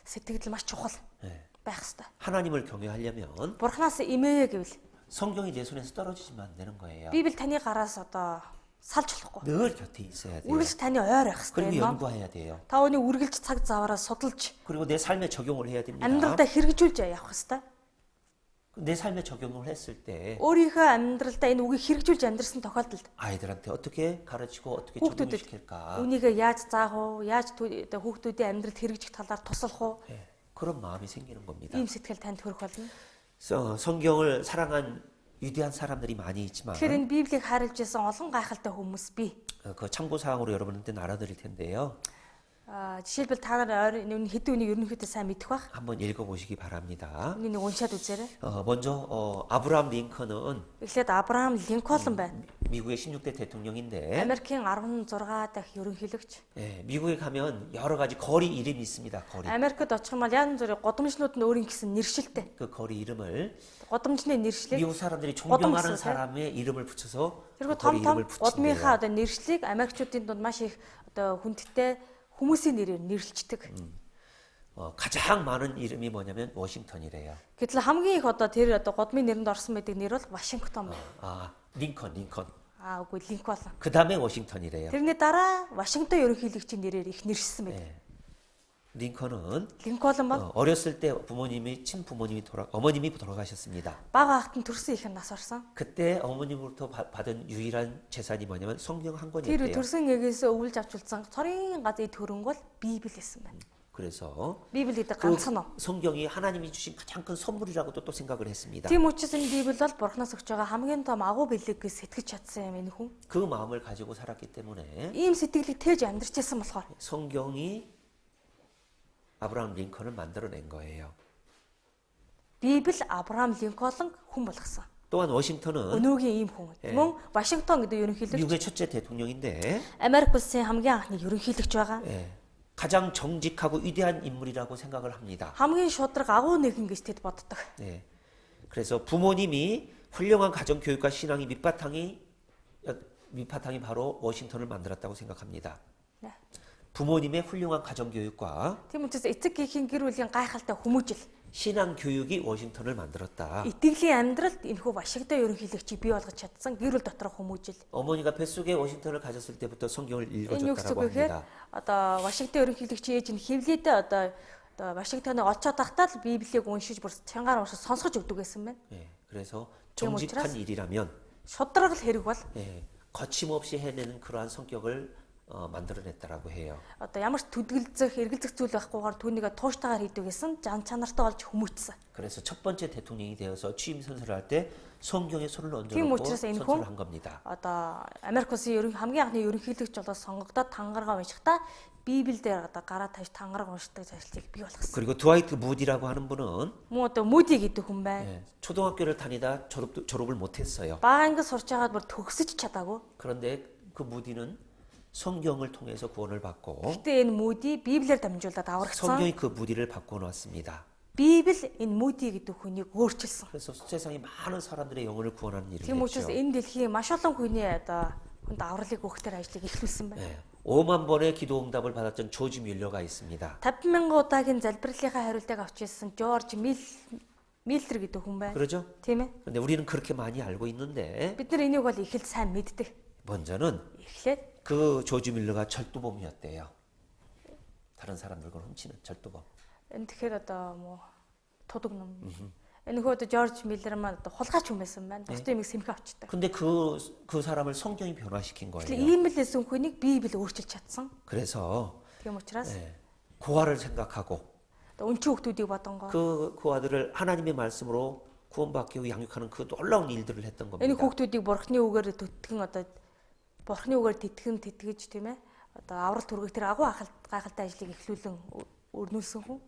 сэтгэл маш чухал 네. байх ёстой. 하나님을 경외하려면 Бурханаас имээ гэвэл 성경이 내 손에서 떨어지지면 안 되는 거예요. Библи таны гараас одоо салж болохгүй. 늘 곁에 있어야 돼요. Үргэлж таны ойр байх 그리고 ёстой юм. 연구해야 돼요. Та өний үргэлж цаг заваараа судалж 그리고 내 삶에 적용을 해야 됩니다. амьдралдаа хэрэгжүүлж явах ёстой. 내 삶에 적용을 했을 때 Өөрийнхөө амьдралдаа энэ үгийг хэрэгжүүлж амьдрсан тохиолдолд 아이들한테 어떻게 가르치고 어떻게 적용을 хүүхдүүдэд 시킬까? үнийгээ яаж заах вэ? Яаж одоо хүүхдүүдийн амьдралд хэрэгжих талаар туслах вэ? 예, 그런 마음이 생기는 겁니다. Ийм сэтгэл танд төрөх болно. 성경을 사랑한 위대한 사람들이 많이 있지만 Тэгэхээр энэ Библийг харилж исэн олон гайхалтай хүмүүс бий. 그 참고 사항으로 여러분한테 알아드릴 텐데요. Жишээлбэл та нар энэ хэдэн үнийг ерөнхийдөө сайн мэдэх бах. 한번 읽어보시기 바랍니다. Энийг уншаад үзээрэй. 먼저 아브라함 링컨은 Эхлээд Абрахам Линкольн байна. 미국의 16대 대통령인데 Америкийн 16 дахь ерөнхийлөгч. 예, 미국에 가면 여러 가지 거리 이름이 있습니다. 거리. Америкт очих юм бол янз бүрийн годамжнууд нь өөрийн гэсэн нэршилтэй. 그 거리 이름을 Годамжны нэршлиг 미국 사람들이 존경하는 거듭 사람의 이름을 붙여서 그 그리고 거리 том 이름을 붙인대요. годмынхаа одоо нэршлиг Америкчуудын дунд маш их одоо хүндтэй хүмүүсийн нэрээр нэрлэлцдэг. 가장 많은 이름이 뭐냐면 워싱턴이래요. Гэтэл хамгийн их одоо тэр одоо годмын нэрэнд орсон байдаг нэр бол Вашингтон байна. 아, 링컨. Үгүй Линкольн. 그 다음에 워싱턴이래요. Тэрний дараа Вашингтон ерөнхийлөгчийн нэрээр их нэршсэн байдаг. 예. 링컨은 Линкольн бол 어렸을 때 어머님이 돌아가셨습니다. бага ахт нь төрсөн их нас орсон. 그때 어머님으로부터 받은 유일한 재산이 뭐냐면 성경 한 Тэр 권이었대요. төрсөн эгээс өвлж авч үлдсэн цорын газрын төрөнгө бол Библи гэсэн байна. 그래서 Библи гэдэг 그 ганцхан ном. 성경이 하나님이 주신 가장 큰 선물이라고도 또 생각을 했습니다. Тийм учраас энэ Библи бол Бурханаас өгч байгаа хамгийн том агуу бэлэг гэж сэтгэж чадсан юм энэ хүн. 그 마음을 가지고 살았기 때문에 Ийм сэтгэлийг тээж амьдрч байсан болохоор 성경이 아브라함 링컨을 만들어낸 거예요. Библи Абрахам Линкольн хүн болгосон. 또한 워싱턴은 Өнөөгийн ийм хүн. Мөн Вашингтон гэдэг ерөнхийлөгч 미국의 첫째 대통령인데 Америк улсын хамгийн анхны ерөнхийлөгч байгаа. 예, 가장 정직하고 위대한 인물이라고 생각을 합니다. Хамгийн шудраг агуу нэгэн гэж тэд боддог. 예, 그래서 부모님이 훌륭한 가정교육과 신앙이 밑바탕이 바로 워싱턴을 만들었다고 생각합니다. 네. 부모님의 훌륭한 가정교육과 Тийм учраас эцэг эхийн гэр бүлийн гайхалтай хүмүүжил, 신앙 교육이 워싱턴을 만들었다. итгэлийн амьдралд энэхүү Вашингтон ерөнхийлөгчийг бий болгож чадсан гэр бүл доторх хүмүүжил. 어머니가 뱃속에 워싱턴을 가졌을 때부터 성경을 Энэ юу гэсэн 읽어줬다고 үг гэхээр 합니다. одоо Вашингтон ерөнхийлөгчийн ээж нь хевлийдээ одоо Вашингтоны олцоо тахтаа л Библийг уншиж бүр чангаар уншиж сонсгож өгдөг гэсэн байна. 예, 그래서 그럼 정직한 учраас- 일이라면 Шудраг л хэрэг бол 예, 거침없이 해내는 그러한 성격을 만들어냈다라고 해요. одоо ямар ч төдөлзөх, эргэлзэх зүйл байхгүйгээр түүнийг тууштайгаар хийдэг гэсэн зан чанартай болж хүмүүжсэн. 그래서 첫 번째 대통령이 되어서 취임 선서를 할 때 성경에 손을 Тийм 얹어놓고 учраас энэ 선서를 хүн 한 겁니다. одоо Америк улсын хамгийн анхны ерөнхийлөгч болоод сонгогдоод тангараа уншихдаа Библиэлд одоо гараа тавьж тангараа уншдаг ажлыг бий болгосон. 그리고 드와이트 무디라고 하는 분은 Мөн одоо Муди гэдэг хүн байна. 예, 초등학교를 다니다 졸업을 못했어요. Бага ангид сурч байгаад бүр төгсөж чадаагүй. 그런데 그 무디는 성경을 통해서 구원을 받고 Гэтэ энэ Муди Библиэр дамжуулаад аврагдсан. 성경이 그 무디를 바꿔놨습니다. Библи энэ Муди гэдэг хүнийг өөрчилсөн. 그래서 세상에 많은 사람들의 영혼을 구원하는 일을 Тийм учраас 했죠. энэ дэлхийн маш олон хүний одоо хүнд авралыг өгөхтөр ажлыг эхлүүлсэн байна. 예, 5만 번의 기도 응답을 받았던 조지 뮬러가 있습니다. 50,000 удаагийн залбирлынхаа хариултыг авч ирсэн Жорж Миллер гэдэг хүн байна. 그러죠? Тийм ээ. 근데 우리는 그렇게 많이 알고 있는데 Бид нар энийг бол их л сайн мэддэг. 먼저는 Эхлээд 그 조지 뮬러가 절도범이었대요. 다른 사람들 걸 훔치는 절도범. энэ тэгэхээр одоо мо тудаг ном. Энэ хөө одоо Жорж Миллер маань одоо хулгайч хүн байсан байна. Бусдын юмыг сэмхэ авчдаг. 근데 그 사람을 성경이 변화시킨 Тэгэхээр 거예요. ийм л эсэн хүнийг Библи өөрчилж чадсан. 그래서 Тийм учраас 예, 고아를 생각하고 одоо өнчин хүмүүсийг бодонгоо 그 아들을 하나님의 말씀으로 구원받기 위해 양육하는 그 놀라운 일들을 했던 겁니다. энэ хүүхдүүдийг бурхны үгээр төтгэн одоо бурхны үгээр тэтгэж тийм ээ одоо аврал түргэх тэр агуу гайхалтай ажлыг эхлүүлэн өрнүүлсэн хүн.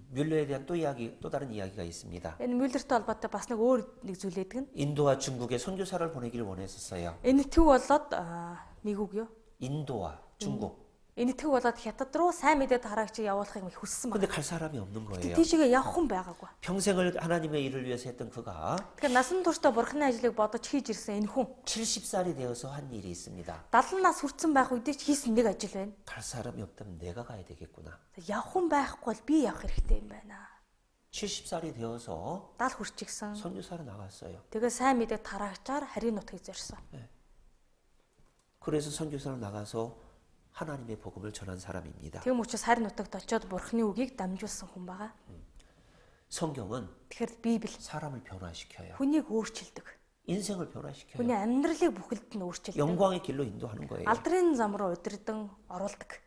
뮬러에 대한 또 다른 이야기가 있습니다. Энэ Мюллертэй холбоотой бас нэг өөр нэг зүйл байдаг нь. 인도와 중국에 선교사를 보내기를 원했었어요. Энэ төв болоод мигүүг юу? 인도와 중국. Энэ төв болоод хятад руу сайн мэдээ тараагчийг явуулахыг их хүссэн 근데 байна. 갈 사람이 없는 거예요. Тийшээ явах хүн байгаагүй. 평생을 하나님의 일을 위해서 했던 그가 Тэгэхээр насан туршдаа бурхны ажлыг бодож хийж ирсэн энэ хүн 70살이 되어서 한 일이 있습니다. 70 нас хүрсэн байх үедээ ч хийсэн нэг ажил байна. 갈 사람이 없다면 내가 가야 되겠구나. Явах хүн байхгүй бол би явах хэрэгтэй юм байна. 70살이 되어서 70 хүрчихсэн. 선교사로 나갔어요. Тэгээ сайн мэдээ тараагчаар харийн нутгийг зорьсон. 그래서 선교사로 나가서 하나님의 복음을 전한 사람입니다. Тийм учраас харийн нутагт очиод бурхны үгийг дамжуулсан хүн байгаа. 성경은 Тэгэхээр Библи 사람을 변화시켜요. хүнийг өөрчилдөг. 인생을 변화시켜요. Хүний амьдралыг бүхэлд нь өөрчилдөг. 영광의 길로 인도하는 거예요. Алдрын зам руу удирдан оруулдаг.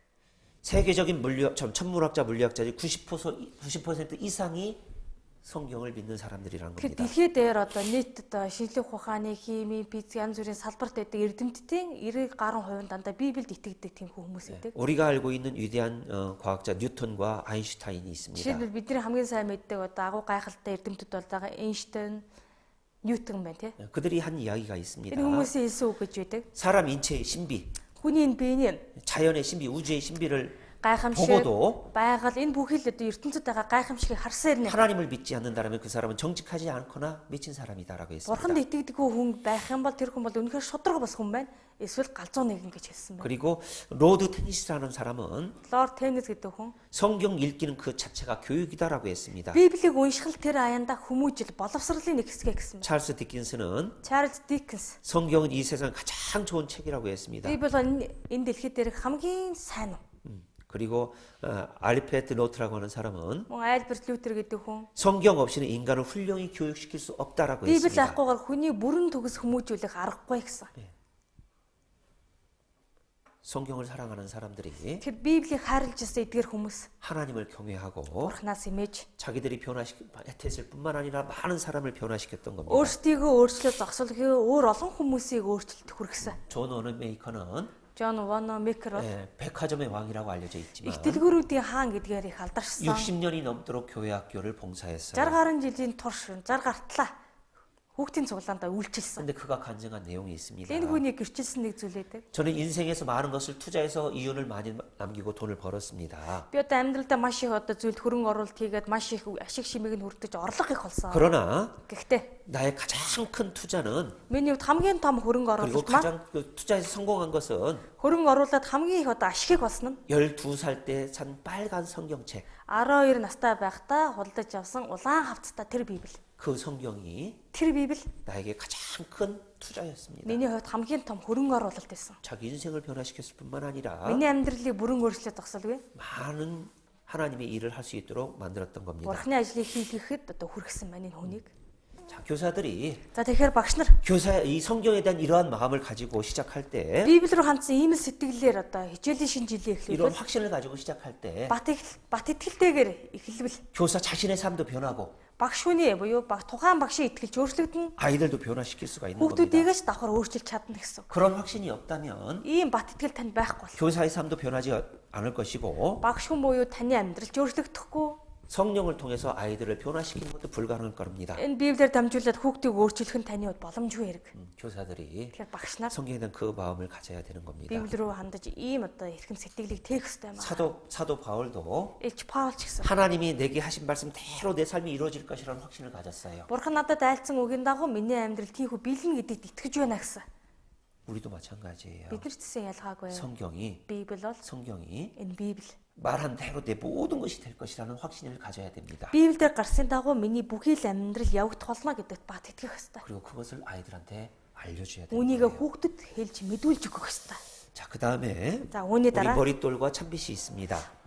세계적인 천문학자 물리학자들이 90% 이상이 성경을 믿는 사람들이란 Тэгэхээр 겁니다. дэлхийд дээр одоо нийт одоо шинжлэх ухааны, хими, физик янз бүрийн салбарт байдаг эрдэмтдийн 90% дандаа Библиэд итгэдэг тийм хүмүүс байдаг. 우리가 알고 있는 위대한 과학자 뉴턴과 아인슈타인이 있습니다. Жишээлбэл бидний хамгийн сайн мэддэг одоо агуу гайхалтай эрдэмтэд бол байгаа Эйнштейн, Ньютон байна тий. 그들이 한 이야기가 있습니다. Энэ хүмүүсийн хэлсэн үг гэж байдаг. 사람 인체의 신비, Хүний энэ биений 자연의 신비, 우주의 신비를 гайхамшиг 보고도 байгаль энэ бүхэл одоо ертөнцид байгаа гайхамшигыг харсан ирнэ. 하나님을 믿지 않는다면 그 사람은 정직하지 않거나 미친 사람이다라고 Бурханд 했습니다. итгэдэггүй хүн байх юм бол тэр хүн бол үнэхээр шудраг бас хүн байна. Эсвэл галзуу нэгэн гэж хэлсэн байна. 그리고 로드 테니스라는 사람은 Лорд Теннис гэдэг хүн 성경 읽기는 그 자체가 교육이다라고 했습니다. Библийг уншихал тэр аяндаа хүмүүжил боловсролын нэг хэсэг гэсэн. 찰스 디킨스는 Чарльз Диккенс 성경은 이 세상 가장 좋은 책이라고 했습니다. Библи бол энэ дэлхий дээрх хамгийн сайн уу. 그리고 알프레드 노트라고 하는 사람은 Мөн Альберт Лютер гэдэг хүн 성경 없이는 인간을 훌륭히 교육시킬 수 없다라고 Библи 했습니다. авахгүйгээр хүний бүрэн төгс хүмүүжүүлэх аргагүй гэсэн. 성경을 사랑하는 사람들이 Тэр Библийг хайрлаж ирсэн эдгээр хүмүүс 하나님을 경외하고 Бурханаас имэж 자기들이 변화했을 뿐만 아니라 많은 사람을 변화시켰던 겁니다. өөрсдийгөө өөрчлөө зогсоолгүй өөр олон хүмүүсийг өөрчлөлт хүргэсэн. 존 워넌 메이커는 Джон Ваномекер бол 백화점의 왕이라고 알려져 있지만 ихтэлгүүрүүдийн хаан гэдгээр их алдаршсан. 60년이 넘도록 교회 학교를 봉사했어요. 60 гаруй жилийн турш 60 гартлаа хүүхдийн цуглаандаа үйлчилсэн. 근데 그가 간증한 내용이 있습니다. Энэ хүний гэрчилсэн нэг зүйл байдаг. 저는 인생에서 많은 것을 투자해서 이윤을 많이 남기고 돈을 벌었습니다. Би одоо амьдралдаа маш их одоо зүйлд хөрөнгө оруулалт хийгээд маш их ашиг шимийг нь хүртэж орлого их болсон. 그러나 Гэхдээ 나의 가장 큰 투자는 миний хувьд хамгийн том хөрөнгө 그리고 оруулалт маань 가장 투자해서 성공한 것은 хөрөнгө оруулаад хамгийн их одоо ашигыг болсон нь 12살 때 산 빨간 성경책. 12 настай байхдаа худалдаж авсан улаан хавцтай тэр Библи. 그 성경이 Тэр Библи 나에게 가장 큰 투자였습니다. миний хувьд хамгийн том хөрөнгө оруулалт байсан. 자기 인생을 변화시켰을 뿐만 아니라 Миний амьдралыг бүрэн өөрчлөө зогсолгүй. 많은 하나님의 일을 할 수 있도록 만들었던 겁니다. Бурхны ажлыг хийхэд одоо хүргэсэн маань энэ хүнийг. 자, 교사들이 За тэгэхээр багш нар 이 성경에 대한 이러한 마음을 가지고 시작할 때 Библи рүү хандсан ийм л сэтгэлээр одоо хичээлийн шинэ жилийн 이런 эхлүүлбэл 확신을 가지고 시작할 때 бат итгэлтэйгээр эхэлбэл 교사 자신의 삶도 변하고 багш хүний буюу тухайн багшийн итгэлж өөрчлөгдөн 아이들도 변화시킬 수가 있는 겁니다. хүүхдүүдийгээс давхар өөрчилж чадна гэсэн. 그런 확신이 없다면 Ийм бат итгэл танд байхгүй бол 교사의 삶도 변하지 않을 것이고 багш хүн буюу таны амьдрал өөрчлөгдөхгүй. 성령을 통해서 아이들을 변화시키는 것도 불가능할 겁니다. Энэ Библиэр дамжуулаад хүүхдийг өөрчлөх нь таны хувьд боломжгүй хэрэг. 교사들이 Тэгэхээр багш нар 성경에 대한 그 마음을 가져야 되는 겁니다. Библи рүү хандаж ийм одоо эрхэм сэтгэлийг тээх хэрэгтэй байна. 사도 바울도 Илч Паул ч гэсэн 하나님이 내게 하신 말씀대로 내 삶이 이루어질 것이라는 확신을 가졌어요. Бурхан надад айлцсан үгийн дагуу миний амьдрал тийхүү биелнэ гэдэгт итгэж байна гэсэн. 우리도 마찬가지예요. Бид нар ч гэсэн ялгаагүй. 성경이 Библи бол 성경이 энэ Библи. 말한 대로 내 모든 것이 될 것이라는 확신을 가져야 됩니다. Библиэр гарсан дагуу миний бүхий л амьдрал явагдах болно гэдэгт бат итгэх ёстой. 그리고 그것을 아이들한테 알려줘야 돼요. Үүнийг хүүхдэд хэлж мэдүүлж өгөх ёстой. 자, 그 다음에 За үүний 우리 дараа 머릿돌과 참빛이 있습니다.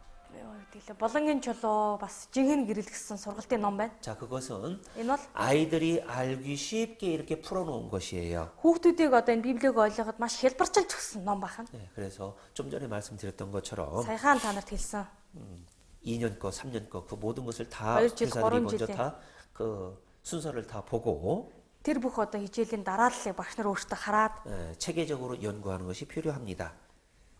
Болонгийн чулуу бас жинхэнэ гэрэл гэсэн сургалтын ном байна. 자, 그것은 Энэ бол 아이들이 알기 쉽게 이렇게 풀어놓은 것이에요. хүүхдүүдийг одоо энэ Библийг ойлгоход маш хэлбэрчилж өгсөн ном бахан. 네, 그래서 좀 전에 말씀드렸던 것처럼 Саяхан та нарт хэлсэн. 2년 거, 3년 거, 그 모든 것을 다 어릴 적 교사들이 어린 먼저 жил에. 다 그 순서를 다 보고 Тэр бүх одоо хичээлийн дарааллыг багш нар өөрсдөө хараад 체계적으로 연구하는 것이 필요합니다.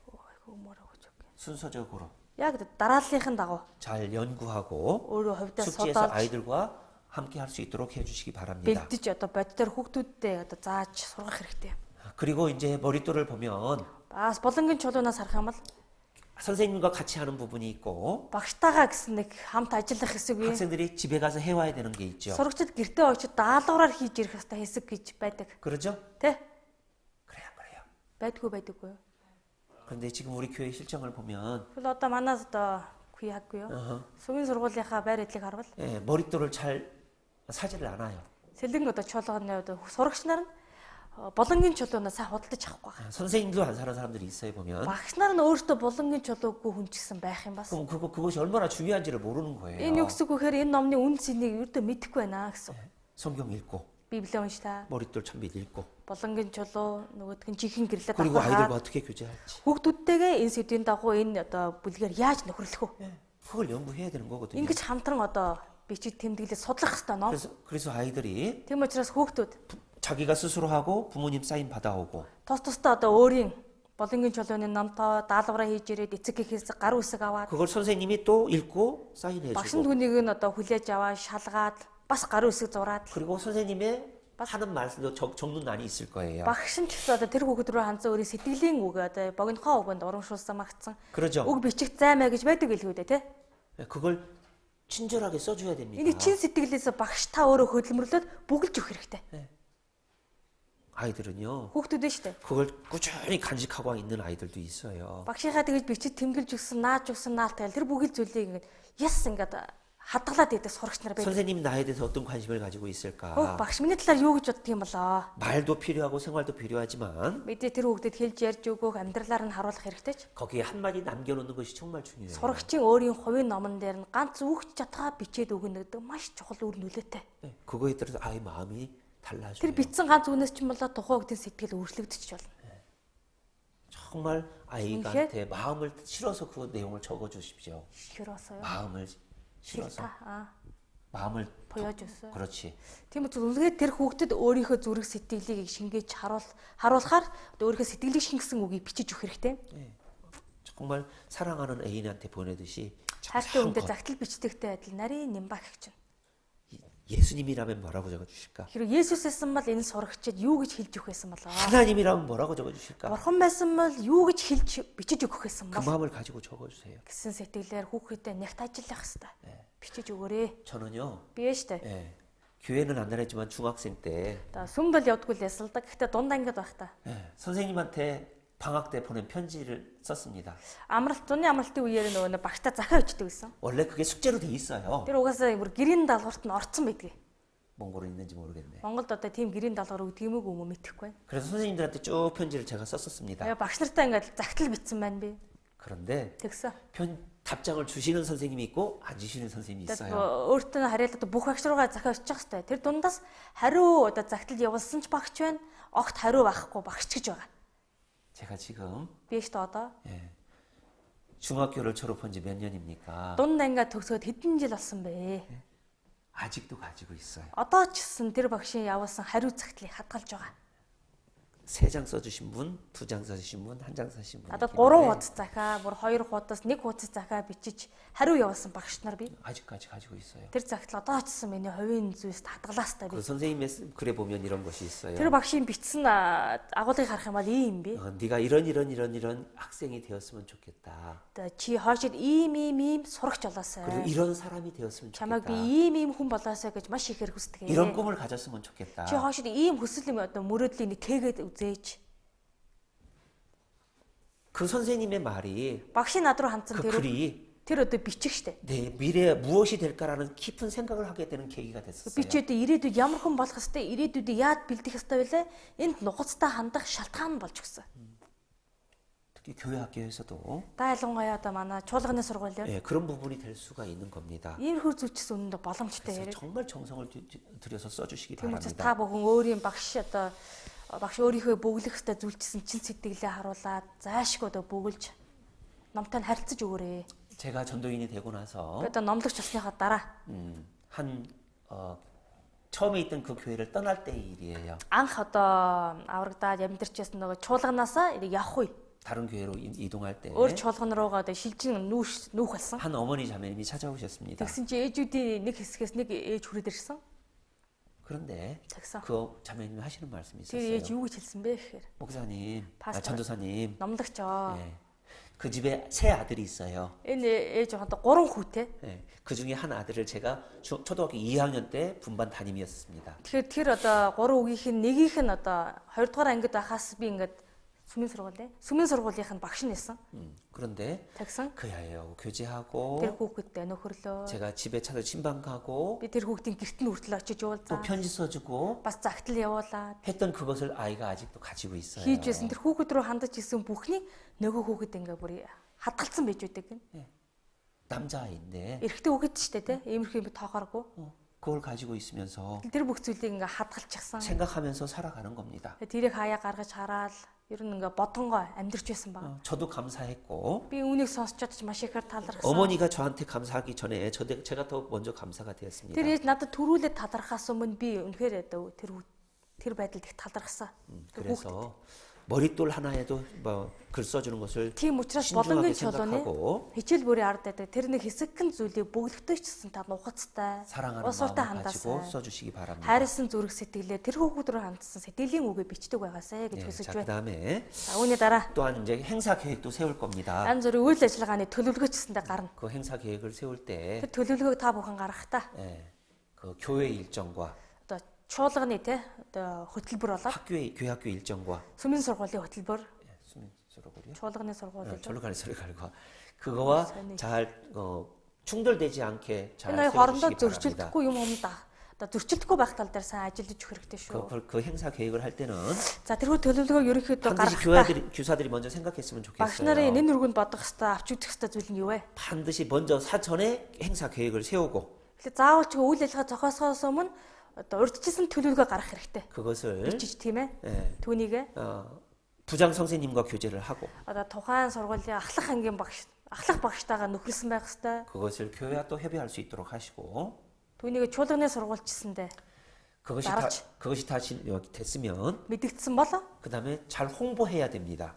айгуу мөрөг гэж. 순서적으로 Яг дарааллынхын дагуу 잘 연구하고 өөрөө хувьдаа 숙지해서 судалж 아이들과 함께 할 수 있도록 해주시기 바랍니다. бэлдэж одоо боддоор хүүхдүүдтэй одоо зааж сургах хэрэгтэй. 그리고 이제 머릿돌을 보면 Бас болонгийн чулуунаас харах юм бол 선생님과 같이 하는 부분이 있고 багштайгаа гэсэн нэг хамт ажиллах хэсэг бий. 학생들이 집에 가서 해와야 되는 게 있죠. Сурагчид гэртээ очиж даалгавраар хийж ирэх хэвээр хэсэг гэж байдаг. 그러죠? Тэ? 그래요, 그래요. Байдаггүй. 그런데 지금 우리 교회 실정을 보면 Тэгвэл одоо манаас одоо хүй хаггүй юу? Сүмийн сургуулийнхаа байр эдлийг харвал 머릿돌을 잘 사지를 않아요. сэлэн одоо чулууны одоо сурагч нар нь болонгийн чулуунаас сайн худалдаж авахгүй байна. 선생님도 안 사는 사람들이 있어요 보면. Багш нар нь өөртөө болонгийн чулуугүй хүн ч гэсэн байх юм бас. 그럼 그것이 얼마나 중요한지를 모르는 거예요. Энэ юу гэсэн гэхээр энэ номны үн цэнийг ердөө мэдэхгүй байна гэсэн. 성경 읽고 Библи уншлаа. 머릿돌 참빛 읽고 Болонгийн чулуу нөгөөдг нь жинхэнэ гэрлээ 그리고 давхар. 아이들과 어떻게 교제할지 Хүүхдүүдтэйгээ энэ сэдвийн дагуу энэ одоо бүлгээр яаж нөхөрлөх вэ? 그걸 연구해야 되는 거거든요. Ингэж хамтран одоо бичиг тэмдэглэж судлах хэрэгтэй ном. 그래서 아이들이 Тийм учраас хүүхдүүд 자기가 스스로 하고 부모님 사인 받아오고 тус тусдаа одоо өөрийн болонгийн чулууны номтоо даалгавраа хийж ирээд эцэг гэхээс гар үсэг аваад 그걸 선생님이 또 읽고 багш 사인해주고 нь түүнийг нь одоо хүлээж аваад шалгаад бас гар үсэг зураад 그리고 선생님의 하는 말씀도 적는 날이 있을 거예요. багш нь ч гэсэн одоо тэр хүүхэд рүү ханзан өөрийн сэтгэлийн үг одоо богинохоо үгэнд урамшуулсан магтсан 그러죠. үг бичих займаа гэж байдаг гэлгүй дээ тий. 그걸 친절하게 써줘야 됩니다. Энийг чин сэтгэлээс багш та өөрөө хөдөлмөрлөд бүгэлж өгөх хэрэгтэй. 아이들은요. Хүүхдүүд нь шүү дээ. 그걸 꾸준히 간직하고 있는 아이들도 있어요. Багшийнхаа тэгж бичиж тэмдэглэж өгсөн, нааж өгсөн наалтайл тэр бүхэл зүйлийг ингээд яс ингээд хадгалаад идэх сурагч нар байдаг. 선생님 나에 대해서 어떤 관심을 가지고 있을까? Багш миний талаар юу гэж боддөг юм болоо? 말도 필요하고 생활도 필요하지만 Мэдээ тэр хүүхдэд хэлж ярьж өгөх, амьдралаар нь харуулах хэрэгтэй ч. 거기에 한마디 남겨놓는 것이 정말 중요해요. Сурагчийн өөрийн хувийн номон дээр нь ганц үг чадхаа бичээд өгнө гэдэг маш чухал үр нөлөөтэй. 네, 그거에 따라서 아이 마음이 달라져요. Тэр бичсэн ганц үгнээс ч юм болоо тухайн хүүхдийн сэтгэл өөрчлөгдөж болно. 정말 아이한테 마음을 실어서 그 내용을 적어주십시오. Широсоо. 마음을 실어서 Аа. 마음을 보여줬어요. 그렇지. Тийм учраас үлгээд тэр хүүхдэд өөрийнхөө зүрх сэтгэлийг шингээж харуулахаар өөрийнхөө сэтгэлийг шингэсэн үгийг бичиж өгөх хэрэгтэй. 네. 정말 사랑하는 애인한테 보내듯이 Хайртай хүнтэй загтал бичдэгтэй адил нарийн нямбаа гэх чинь. 예수님이라면 뭐라고 적어주실까? Хэрвээ Есүс байсан бол энэ сурагчид юу гэж хэлж өгөх байсан болоо? 하나님이라면 뭐라고 적어주실까? Бурхан байсан бол юу гэж хэлж бичиж өгөх байсан 그 бол 마음을 가지고 적어주세요. гэсэн сэтгэлээр хүүхдэд нягт ажиллах хэрэгтэй. Бичиж өгөөрэй. 저는요, Бие штэ. 예, 교회는 안 다녔지만 중학생 때 Одоо сүм бол явдгүй л ясалдаг. Гэхдээ дунд ангид байх та. 예, 선생님한테 방학 때 보낸 편지를 썼습니다. Зуны амралтын үеэр нөгөө багтаа захаа өчдөг гэсэн. 원래 그게 숙제로 돼 있어요. Тэр угаасаа бүр гэрийн даалгаварт нь орцсон байдгийг. 몽골에 있는지 모르겠네. Монголд одоо тийм гэрийн даалгавар өгдөг юм уу мэдэхгүй байна. 그래서 선생님들한테 쭉 편지를 제가 썼었습니다. Багш нартай ингээд загтал бичсэн байна би. 그런데 Тэгсэн. 답장을 주시는 선생님이 있고 안 주시는 선생님이 있어요. Өөртөө харьяалаад бүх багш руугаа захаа өччих хэвээр. Тэр дундаас хариу одоо загтал явуулсан ч багч байна. Огт хариу байхгүй багш ч гэж байгаа. 제가 지금 Би ихтэй одоо 예, 중학교를 졸업한 지 몇 년입니까? дунд ангиа төгсөөд хэдэн жил болсон бэ? 아직도 가지고 있어요. Одоо ч гэсэн тэр багшийн явуулсан хариу загтлыг хадгалж байгаа. 3장 써주신 분, 2장 써주신 분, 1장 써주신 분. Одоо 3 хуудас захаа, бүр 2 хуудас 1 хуудас захаа бичиж хариу явуулсан багш нар би. 아직까지 가지고 있어요. Тэр загтал одоо ч гэсэн миний хувийн зүйлс хадгалаастай 그 би. 선생님의 글에 보면 이런 것이 있어요. Тэр багшийн бичсэн агуулгыг харах юм бол ийм би. 네가 이런 학생이 되었으면 좋겠다. Одоо чи хойшид ийм сурагч болоосай. 그리고 이런 사람이 되었으면 Чамайг би 좋겠다. ийм хүн болоосай гэж маш ихээр хүсдэг. 이런 꿈을 가졌으면 좋겠다. Чи хойшид ийм хүсэл юм одоо мөрөөдлийн нэг кэгээд үзээч. 그 선생님의 말이 Багшийн над руу хандсан 그 тэр 글이 тэр одоо бичих штэ. 내 미래에 무엇이 될까라는 깊은 생각을 하게 되는 계기가 됐었어요. Бичээд ирээдүйд ямар хүн болох хэвтэй, ирээдүйд яад бэлдэх хэвтэй вэ? Энд нухацтай хандах шалтгаан болж өгсөн. 특히 교회 학교에서도 Та ялангуяа одоо манай чуулганы сургуулиуд 예, 그런 부분이 될 수가 있는 겁니다. иймэрхүү зүйлчс үнэндээ боломжтой 그래서 яриа. 정말 정성을 들여서 써주시기 Тийм учраас 바랍니다. та бүхэн өөрийн багш өөрийнхөө бөглөх хэвтэй зүйлчсэн чин сэтгэлээ харуулад заашгүй одоо бөглж номтой нь харилцаж өгөөрэй. 제가 전도인이 되고 나서 Одоо номлогч болсныхаа дараа 처음에 있던 그 교회를 떠날 때의 일이에요. анх одоо аврагдаад амьдарч байсан нөгөө чуулганаасаа явах үе. 다른 교회로 이동할 때 Өөр чуулган руугаа одоо шилжин нүүх болсон. 한 어머니 자매님이 찾아오셨습니다. Тэгсэн чи ээжүүдийн нэг хэсгээс нэг ээж хүрээд ирсэн. 그런데 Тэгсэн. 그 자매님이 하시는 말씀이 Тэр 있었어요. ээж юу гэж хэлсэн бэ гэхээр 목사님, 파스터. 전도사님, номлогч 예, 그 집에 세 아들이 있어요. энэ ээж одоо 3 хүүтэй. 예, 그 중에 한 아들을 제가 초등학교 2학년 때 분반 담임이었습니다. Тэгэхээр тэр одоо 3 үгийнх нь нэгийнх нь одоо 2 дугаар ангид байхаас би ингээд сүмийн сургуулийнх нь багш нэсэн. 그런데 Тэгсэн. 그 아이하고 교제하고 Тэр хүүхэдтэй нөхөрлөө. 제가 집에 찾아 신방 가고 Би тэр хүүхдийн гэрт нь хүртэл очиж 또 уулзаа. 편지 써주고 Бас загтал явуулаад 했던 그것을 아이가 아직도 가지고 있어요. хийж байсан тэр хүүхэд рүү хандаж исэн бүхний нөгөө хүүхэд ингээ бүр хадгалсан байж үүдэг. 남자아이인데 Эрэгтэй хүүхэд ч штэ те. Иймэрхүү би тоохооргүй. 그걸 가지고 있으면서 Тэр бүх зүйлийг ингээ хадгалчихсан. 생각하면서 살아가는 겁니다. Тэрийг хаяа гаргаж хараад ер нь ингээ бодонгоо амьдрч байсан баг. 저도 감사했고 Би үүнийг сонсчод ч маш ихээр талархсан. 어머니가 저한테 감사하기 전에 제가 더 먼저 감사가 되었습니다. Тэр ээж надад төрүүлээд талархахаас өмнө би үнэхээр тэр байдалд их талархсан. 그래서 머릿돌 하나에도 뭐 글 써주는 것을 Тийм учраас 신중하게 боломжийн чулууны 생각하고 хичээл бүрийн ард байдаг. Тэр нэг хэсэгхэн зүйлийг бөглөхтэй ч гэсэн та нухацтай, 사랑하는 усуртай 마음을 가지고 хандаасай. 써주시기 바랍니다. хайрлсан зүрх сэтгэлээ тэр хүүхэд рүү хандсан сэтгэлийн үгээ бичдэг байгаасай гэж 예, хүсэж 자, байна. 그다음에 За үүний дараа 또한 이제 행사 계획도 세울 겁니다. янз бүрийн үйл ажиллагааны төлөвлөгөө ч гэсэндээ гарна. 그 행사 계획을 세울 때 Тэр төлөвлөгөөг та бүхэн гаргахдаа 그 교회 일정과 одоо чуулганы те одоо хөтөлбөр болоод 교회 학교 일정과 сүмийн сургуулийн хөтөлбөр, 수민수로고요. чуулганы сургуулийн 절로 가는 소리 갈과 그거와 잘 충돌되지 않게 잘 энэ хоорондоо 세워주시기 바랍니다. зөрчилдөхгүй юм одоо зөрчилдөхгүй байх тал дээр сайн ажиллаж өгөх хэрэгтэй шүү. 그 행사 계획을 할 때는 За тэрхүү төлөвлөгөөг ерөнхийдөө 반드시 гаргахдаа 교사들이 먼저 생각했으면 багш нарын 좋겠어요. нэн нүргэнд бодох хэвээр авч үзэх хэвээр зүйл нь юу вэ? 반드시 먼저 사전에 행사 계획을 세우고 Тэгэхээр заавал ч үйл ажиллагаа зохиосохоос өмнө одоо урьдчилсан төлөвлөгөө гаргах хэрэгтэй. 그것을 бичиж тийм ээ. 예, Түүнийг 부장 선생님과 교제를 하고 одоо тухайн сургуулийн ахлах багштайгаа нөхрөлсөн байх хэрэгтэй. 그것을 교회와 또 협의할 수 있도록 하시고 Түүнийг чуулганы сургуульчсэндээ 그것이 다 됐으면 мэдэгдсэн бол 그다음에 잘 홍보해야 됩니다.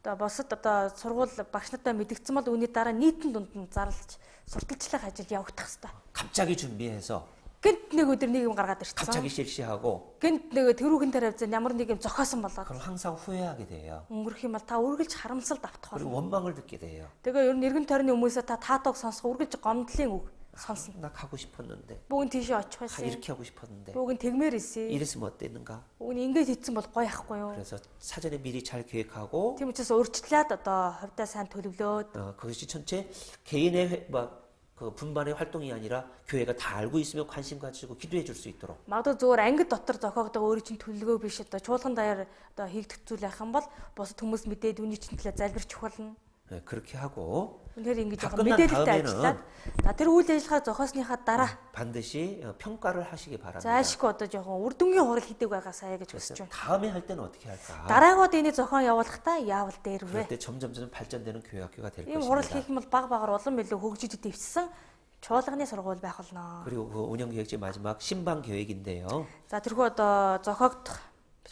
одоо босод одоо сургууль багш нартай мэдэгдсэн бол үүний дараа нийтэн дунд нь зарлж сурталчлах ажил явагдах хэрэгтэй. 갑자기 준비해서 Гэнт нэг өдөр нэг юм гаргаад 갑자기 ирчихсэн. 실시하고 Гэнт нэг тэрүүхэн тариавзаа ямар нэг юм зохиосон болоод 그럼 항상 후회하게 돼요. өнгөрөх юм бол та үргэлж харамсалд автах 그리고 болно. 원망을 듣게 돼요. Тэгээ ер нь эргэн тойрны хүмүүсээ та таатайг сонсох үргэлж гомдлын үг сонсно. 나 가고 싶었는데 Бүгэн тийшээ очих байсан. 이렇게 하고 싶었는데 Бүгэн тэгмээр исэн. 이랬으면 어땠는가? Бүгэн ингэж хийсэн бол гоё ахгүй юу? 그래서 사전에 미리 잘 계획하고 Тийм учраас урьдчилаад одоо хувьдаа сайн төлөвлөөд 그것이 전체 개인의 그 분반의 활동이 아니라 교회가 다 알고 있으면 관심 가지고 기도해 줄 수 있도록 магадгүй зүгээр ангид дотор зохиогдох өөрийн чинь төлөвлөгөө биш одоо чуулган даяар одоо хийгдэх зүйл байх юм бол бусад хүмүүс мэдээд үүний чинь төлөө залбирч ухвална. 그렇게 하고 Үнэхээр ингэж 다 яг 끝난 мэдээлэлтэй 다음에는 ажиллаад за тэр үйл ажиллагаа зохиосныхаа дараа 반드시 평가를 하시기 바랍니다. зайлшгүй одоо жоохон үр дүнгийн хурал хийдэг байгаасаа гэж хүсэж байна. 다음에 할 때는 어떻게 할까? Дараагууд энийг зохион явуулахдаа яавал дээр вэ? 그럴 때 점점 발전되는 교회 학교가 될 Ийм хурал 것입니다. хийх юм бол баг багаар улам илүү хөгжиж дэвссэн чуулганы сургууль байх болно. 그리고 그 운영 계획제 마지막 신방 계획인데요. За тэрхүү одоо зохиогдох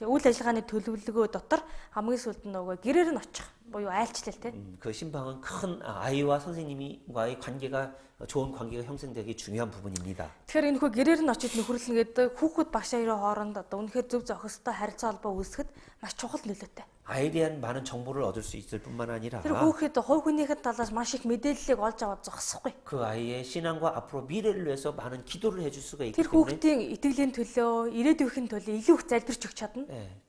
үйл ажиллагааны төлөвлөгөө дотор хамгийн сүүлд нь нөгөө гэрээр нь очих буюу айлчлал те. 그 신방은 큰 아이와 선생님과의 관계가 좋은 관계가 형성되기 중요한 부분입니다. Тэгэхээр энэ хүү гэрээр нь очиж нөхөрлөн гэдэг хүүхэд багш хоёрын хооронд одоо үнэхээр зөв зохистой харилцаа холбоо үүсгэхэд маш чухал нөлөөтэй. 아이에 대한 많은 정보를 얻을 수 있을 뿐만 아니라 Тэр хүүхэд хувь хүнийхээ талаас маш их мэдээллийг олж аваад зогсохгүй. 그 아이의 신앙과 앞으로 미래를 위해서 많은 기도를 해줄 수가 있기 Тэр 때문에 хүүхдийн итгэлийн төлөө, ирээдүйн төлөө илүү их залбирч өгч чадна.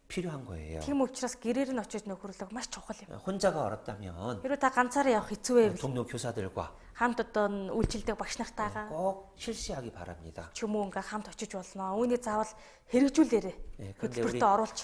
필요한 거예요. Тийм учраас гэрээр нь очиж нөхөрлөх маш чухал юм. 혼자가 어렵다면 Хэрвээ та ганцаараа явах хэцүү байвал 동료 교사들과 хамт одоо үйлчлдэг багш нартайгаа 꼭 실시하기 바랍니다. ч юм уу ингээ хамт очиж болно. Үүнийг заавал хэрэгжүүлээрэй. 근데 хөтөлбөртөө оруулж.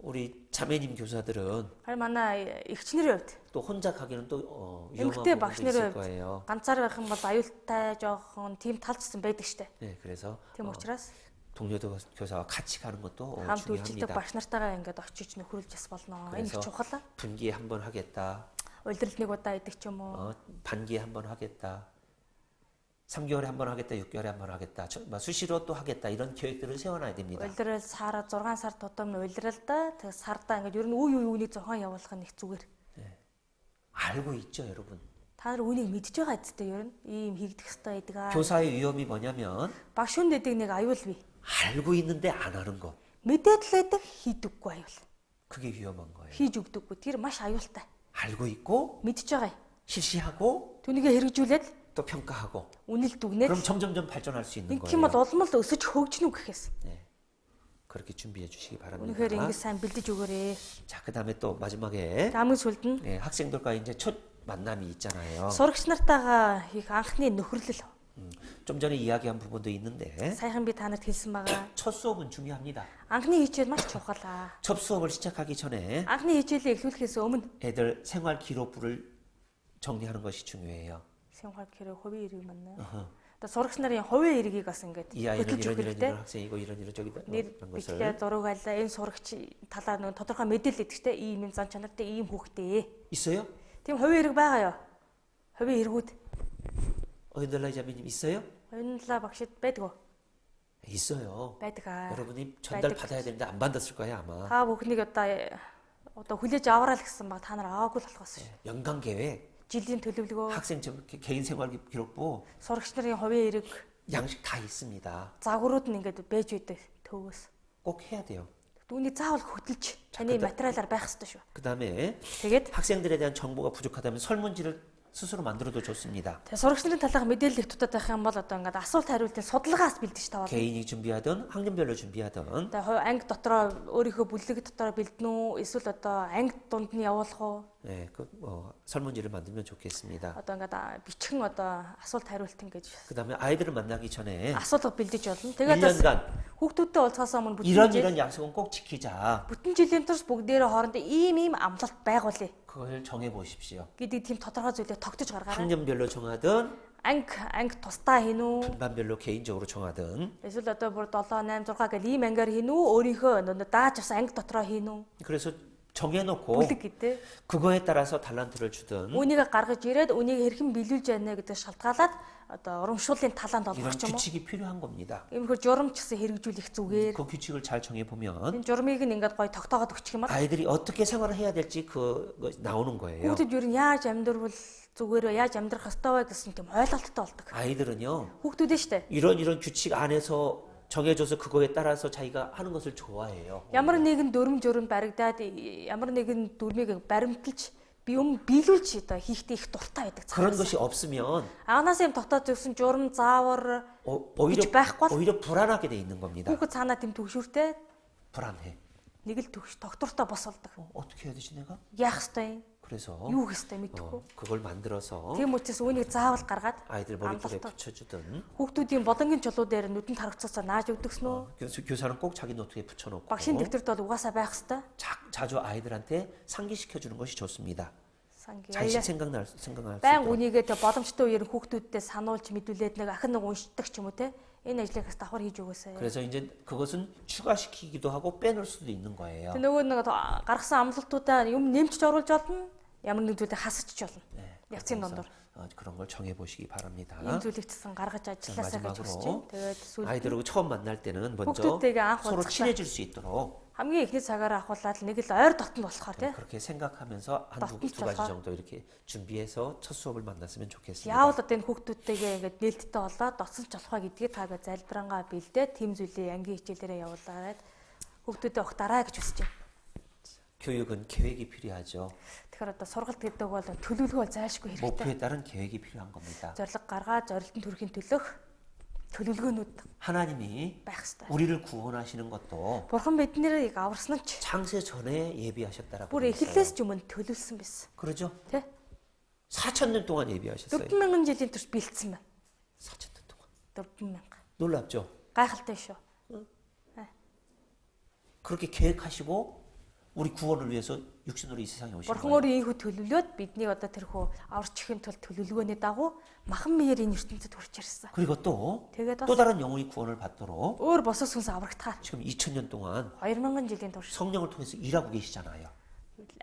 우리 자매님 교사들은 Харин манай эгчнэрийн хувьд 또 혼자 가기는 또 위험한 эмэгтэй 부분도 багш 있을 нарын 거예요. хувьд ганцаар байх юм бол аюултай жоохон тийм талцсан байдаг штэ. 네, 그래서 Тийм учраас 동료 교사와 같이 가는 것도 хамт үйлчлдэг 중요합니다. багш нартайгаа ингээд очиж нөхөрлж бас болно. Энэ их 그래서 чухал. 분기에 한 번 하겠다. Улирал нэг удаа идэх ч юм уу. 반기에 한 번 하겠다. 3개월에 한 번 하겠다. 6개월에 한 번 하겠다. 수시로 또 하겠다. 이런 계획들을 세워놔야 됩니다. Улирал сар 6 сар тутам улиралдаа тэг сардаа ингээд ер нь үе үеийг зохион явуулах нь их зүгээр. 알고 있죠, 여러분. Та нар үнийг мэдж байгаа эцтэй ер нь ийм хийгдэх хэрэгтэй байдаг аа. 교사의 위험이 뭐냐면 Багш хүн дэдэг нэг аюул бий. 알고 있는데 안 하는 거. Мэдээд л байдаг хийдэггүй аюул. 그게 위험한 거예요. Хийж өгдөггүй. Тэр маш аюултай. 알고 있고 Мэдж байгаа юм. 실시하고 Түүнийгээ хэрэгжүүлээд 또 평가하고 үнэлт өгнээд 그럼 점점점 발전할 수 있는 ингэх юм бол 거예요. улам л өсөж хөгжнө үү гэхээс. 네. 그렇게 준비해 주시기 바랍니다. Үнэхээр ингэ сайн бэлдэж өгөөрэй. 자, 그다음에 또 마지막에 Хамгийн сүүлд нь 학생들과 이제 첫 만남이 있잖아요. сурагч нартайгаа хийх анхны нөхөрлөл. 좀 전에 이야기한 부분도 있는데 Саяхан би та нарт хэлсэн байгаа. 첫 수업은 중요합니다. Анхны хичээл маш чухал аа. 첫 수업을 시작하기 전에 Анхны хичээлээ эхлүүлэхээс өмнө 애들 생활 기록부를 정리하는 것이 중요해요. 생활 기록 хувийн ирэг маань Одоо сурагч нарын хувийн эргийг бас ингээд 이 아이는 хөдөлж 이런 өгөх хэрэгтэй. 학생이고 이런 저기다 Нэр 그런 бичлээ 것을 зураг алла энэ сурагч талаар нэг тодорхой мэдээлэл өгдөг те ийм зан чанартай ийм хүүхдээ. 있어요? Тийм хувийн эрэг байгаа юу? Хувийн эргүүд 어인들라 자매님 있어요? хоёулаа багшид байдаг уу? 있어요. байдаг аа. 여러분이 전달 받아야 되는데 안 받았을 거예요 아마. Та бүхнийг одоо хүлээж аваарай л гэсэн баг та нар аваагүй л болохоос шүү. 연간 계획, Жилийн төлөвлөгөө, 학생 개인 생활 기록부, сурагч нарын хувийн эрэг, 양식 다 있습니다. загварууд нь ингээд байж байдаг төвөөс. 꼭 해야 돼요. Түүнийг заавал хөтөлж таны материалаар байх хэрэгтэй шүү. 그다음에 Тэгээд 학생들에 대한 정보가 부족하다면 설문지를 스스로 만들어도 좋습니다. сурагч нарын талаарх мэдээлэл их дутаад байх юм бол одоо ингээд асуулт хариултын судалгаас бэлдэж таваад. 개인이 준비하든 학년별로 준비하든 Одоо анги дотроо өөрийнхөө бүлэг дотроо бэлдэн үү? Эсвэл одоо анги дунд нь явуулах уу? 네, 설문지를 만들면 좋겠습니다. Одоо ингээд бичгэн одоо асуулт хариулт ингэж 그다음에 아이들을 만나기 전에 асуулга бэлдэж болно. Тэгээд бас 1년간 хүүхдүүдтэй уулзахаас өмнө 이런 약속은 꼭 지키자. бүтэн жилийн турш бүгдээрээ хоорондоо ийм амлалт байгуулъя 그걸 정해 보십시오. гэдэг тийм тодорхой зүйлийг тогтож гаргаарай. 학년별로 정하든 Анги тусдаа хийнэ үү? 반별로 개인적으로 정하든. Эсвэл одоо бүр 7, 8, 6 гэх ийм ангиар хийнэ үү? Өөрийнхөө дааж авсан анги дотроо хийнэ үү? 그래서 정해놓고 Бүлэг гэдэг. 그거에 따라서 달란트를 주든 Үнийг гаргаж ирээд үнийг хэрхэн биелүүлж яана гэдэг шалтгаалаад одоо урамшууллын талаанд 이런 олгох ч юм уу? 규칙이 필요한 겁니다. Иймэрхүү журам ч гэсэн хэрэгжүүлэх зүгээр. 그 규칙을 잘 정해보면 Энэ журмыг нь ингээд гоё тогтоогоод өгчих юм бол 아이들이 어떻게 생활을 해야 될지 나오는 거예요. хүүхдүүд ер нь яаж амьдрал зүгээр вэ? Яаж амьдрах ёстой вэ гэсэн тийм ойлголттой болдог. 아이들은요 Хүүхдүүд нь штэ. 이런 규칙 안에서 정해줘서 그거에 따라서 자기가 하는 것을 좋아해요. Ямар нэгэн дүрм журм баригдаад ямар нэгэн дүрмийг баримталж биелүүлж одоо хийхдээ их дуртай байдаг. 그런 것이 없으면 Анаас юм тогтоод өгсөн журам заавар 오히려 байхгүй бол 오히려 불안하게 돼 있는 겁니다. хүүхэд цаанаа тийм төгшүүртэй 불안해. нэг л төгш тогтвортой бос болдог. 어떻게 해야 되지 내가? Яах ёстой юм? 그래서 Юу хийх ёстой мэдэхгүй. 그걸 만들어서 Тийм учраас үүнийг заавал гаргаад 아이들 머릿속에 амлалтаа 붙여주든 хүүхдүүдийн болонгийн чулуу дээр нүдэнд харагцаасаа нааж өгдөгсөн үү? 교사는 꼭 자기 노트에 붙여놓고 Багшийн дэвтэрт бол угаасаа байх ёстой. 자주 아이들한테 상기시켜 주는 것이 좋습니다. Санги. 자신 생각할 수 Баян 있도록. үнийгээ тэг боломжтой үеэр хүүхдүүдтэй сануулж мэдүүлээд нэг ахин нэг уншдаг ч юм уу те. Энэ ажлыг бас давхар хийж өгөөсэй. 그래서 이제 그것은 추가시키기도 하고 빼놓을 수도 있는 거예요. Тэг нөгөө нэг гаргасан амлалтуудаа юм нэмчж оруулж болно. Ямар нэг зүйлийг хасчих болно. Явцын дундор. 그런 걸 정해 보시기 바랍니다. Ийм зүйлийг цэсэн гаргаж ажилласаа гэж хүсэж байна. Тэгээд сүүл 아이들하고 처음 만날 때는 먼저 хүүхдүүдтэйгээ анх 서로 уулзахдаа 친해질 수 있도록 хамгийн эхний цагаараа ахуулаад нэг л ойр дотнд болохоор тий. 그렇게 생각하면서 두 가지 똑똑똑. 정도 이렇게 준비해서 첫 수업을 만났으면 좋겠습니다. Яавал одоо энэ хүүхдүүдтэйгээ ингээд нээлттэй болоод дотсон ч болохоо гэдгийг таага залбирангаа бэлдээд тийм зүйлийг ангийн хичээлээрээ явуулаад хүүхдүүдэд огтараа гэж хүсэж байна. 교육은 계획이 필요하죠. Тэгэхээр одоо сургалт гэдэг бол төлөвлөгөө зайлшгүй хэрэгтэй. 목표에 따른 계획이 필요한 겁니다. Зорилго гаргаад зорилтын түрэхийн төлөх төлөвлөгөөнүүд 하나님이 байх хэрэгтэй. 우리를 구원하시는 것도 Бурхан биднийг аварсан ч 창세 전에 예비하셨다라고 бүр 되어 있어요. эхлээс ч өмнө төлөвлөсөн байсан. 그러죠? Тэ? 4,000년 동안 예비하셨어요. 4000 жилийн турш бэлдсэн байна. 4,000년 동안. 4000. 놀랍죠? Гайхалтай шүү. 그렇게 계획하시고 우리 구원을 위해서 육신으로 이 세상에 오신 Бурхан 거예요. өөрөө ийхүү төлөвлөөд биднийг одоо тэрхүү аварчихын тулд төлөвлөгөөний дагуу махан мэерийн ертөнцид хүрч ирсэн. 그리고 또 Тэгээд 또 бас 다른 영혼이 구원을 받도록 өөр босос хүнс аврагтахаар 지금 2000년 동안 2000 жилийн турш 성령을 통해서 일하고 계시잖아요.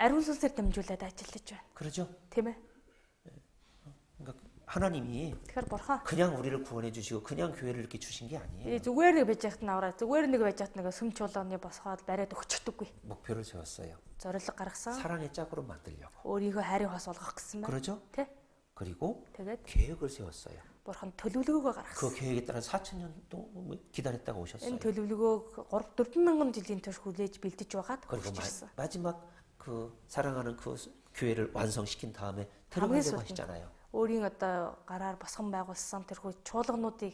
ариун сүнсээр дамжуулаад ажиллаж байна. 그러죠? Тийм ээ. 그러니까 하나님이 Тэгэхээр Бурхан 그냥 우리를 구원해 주시고 그냥 교회를 이렇게 주신 게 아니에요. зүгээр нэг байж яхад навраа зүгээр нэг байж яхад нэг сүм чуулганы босгоод бариад өгчдөггүй. 목표를 세웠어요. Зорилго гаргасан. 사랑의 짝으로 만들려고. Өөрийгөө хайрын хос болгох гэсэн байна. 그러죠? Тэ? 그리고 Тэгээд 계획을 세웠어요. Бурхан төлөвлөгөөгөө 그 гаргасан. 계획에 따라 4,000년 동안 기다렸다가 오셨어요. Энэ төлөвлөгөөг 3-4000 жилийн турш хүлээж бэлдэж байгаад 그리고 хүрч ирсэн. 마지막 그 사랑하는 그 교회를 완성시킨 다음에 хамгийн 들어가려고 сүүлд 하시잖아요. өөрийн одоо гараар босгон байгуулсан тэрхүү чуулгануудыг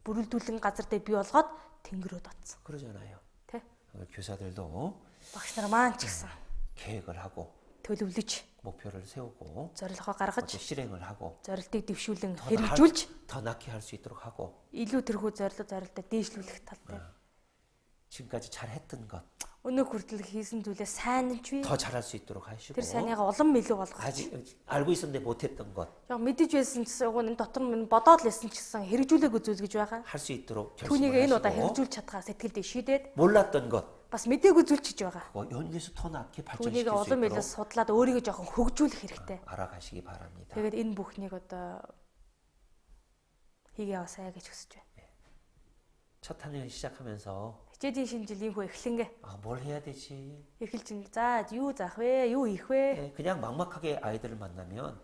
бүрэлдүүлэн газар дээр бий болгоод тэнгэрөд атсан. 그러잖아요. Тэ? 교사들도 Багш нар маань ч гэсэн 계획을 하고 төлөвлөж 목표를 세우고 зорилгоо гаргаж 실행을 하고 зорилтыг дэвшүүлэн 더 хэрэгжүүлж 더 낫게 할 수 있도록 하고 илүү тэрхүү зорилтоо дээшлүүлэх талтай 지금까지 잘했던 것 더 Өнөө хүртэл хийсэн зүйлээ сайн нь ч вэ. 잘할 수 있도록 하시고 Тэр сайныгаа улам илүү болгох. 아직 알고 있었는데 못했던 것 Яг мэдэж байсан ч гэсэн энэ дотор нь бодоод л байсан ч гэсэн хэрэгжүүлээгүй зүйл гэж байгаа. 할 수 있도록 Түүнийг энэ удаа 결심하시고 хэрэгжүүлж чадхаа сэтгэлдээ шийдээд 몰랐던 것 бас мэдээгүй зүйл ч гэж байгаа. 연구에서 더 낮게 Түүнийг 발전시킬 수 улам илүү 있도록 судлаад өөрийгөө жоохон хөгжүүлэх хэрэгтэй. 알아가시기 바랍니다. Тэгээд энэ бүхнийг одоо хийгээ авсаа гэж хүсэж байна. 첫 학년 시작하면서 Хичээлийн шинэ жилийн хөө эхлэнгээ. 뭘 해야 되지? Эхэлж ин за юу заах вэ? Юу хийх вэ? 그냥 막막하게 아이들을 만나면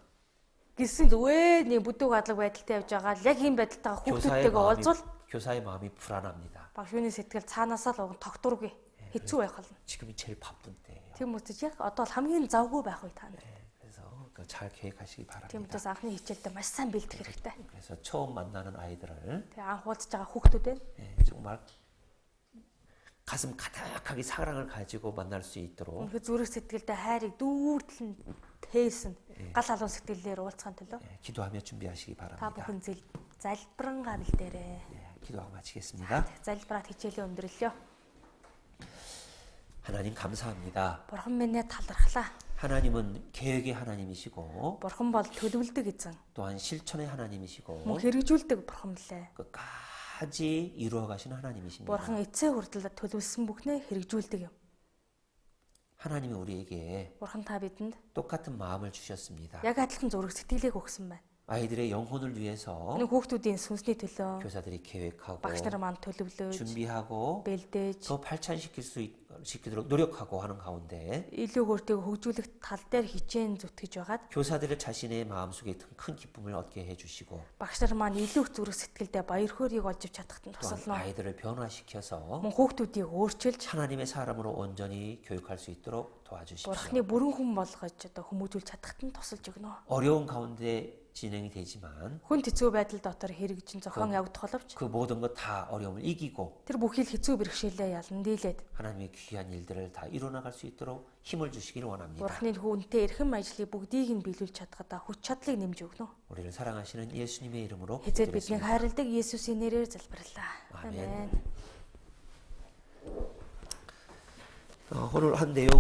Гэсэн зүгээр нэг бүдүүг адлаг байдалтай явж байгаа л яг ийм байдалтайгаа хүүхдүүдтэйгээ уулзвал 교사의 마음이 불안합니다. багшууны сэтгэл цаанаасаа л уг тогтургүй хэцүү байх болно. 지금이 제일 바쁜 때예요. Тийм үсэж яг одоо л хамгийн завгүй байх үе таа. 그래서 잘 계획하시기 Тийм 바랍니다. учраас анхны хичээлдээ маш сайн бэлдэх хэрэгтэй. 그래서 처음 만나는 아이들을 Тэгээ анх уулзж байгаа хүүхдүүд 정말 가슴 가득하게 사랑을 가지고 만날 수 있도록 үнэхээр зүрх сэтгэлдээ хайрыг дүүртэл нь тээсэн гал халуун сэтгэлээр уулзахын төлөө 기도하며 준비하시기 та 바랍니다. бүхэн залбирангаа бэлдээрэй. 기도하고 마치겠습니다. Залбираад хичээлийн өндөрлөө. 하나님 감사합니다. Бурхан минь талархлаа. 하나님은 계획의 하나님이시고 Бурхан бол төлөвлөдөг эзэн. 또한 실천의 하나님이시고 Мөн хэрэгжүүлдэг бурхан лээ. 끝까지 이루어 가시는 하나님이십니다. Бурхан эцээ хүртэл төлөвлөсөн бүхнээ хэрэгжүүлдэг юм. 하나님이 우리에게 Бурхан та бидэнд 똑같은 마음을 주셨습니다. яг адилхан зураг сэтгэлийг өгсөн байна. 아이들의 영혼을 위해서 Энэ хүүхдүүдийн сүнсний төлөө 교사들이 계획하고 багш нар маань төлөвлөж, 준비하고 бэлдээж, 더 발전시키도록 노력하고 하는 가운데 илүү өөртөө хөгжүүлэх тал дээр хичээн зүтгэж байгаад 교사들의 자신의 마음속에 큰 기쁨을 얻게 해주시고 багш нар маань илүү их зүрх сэтгэлдээ баяр хөөргийг олж чадахад нь 또한 тусална. 아이들을 변화시켜서 Мөн хүүхдүүдийг өөрчилж 하나님의 사람으로 온전히 교육할 수 있도록 도와주십시오. Бурхны бүрэн хүн болгож одоо хүмүүжүүлж чадахад нь тусалж өгнө. 어려운 가운데 진행이 되지만 Хүн хэцүү байдал дотор хэрэгжин зохион явагдах боловч 그 모든 것 다 어려움을 이기고 тэр бүхий л хэцүү бэрхшээлээ ялан дийлээд 하나님의 귀한 일들을 다 이뤄나갈 수 있도록 힘을 주시기를 원합니다. Бурхны хүнтэй эрхэм ажлыг бүгдийг нь биелүүлж чадхадаа хүч чадлыг нэмж өгнө. 우리를 사랑하시는 예수님의 이름으로 Хэзээ биднийг 기도드렸습니다. хайрладаг Есүсийн нэрээр залбирлаа. 아멘. Амен. 오늘 한 내용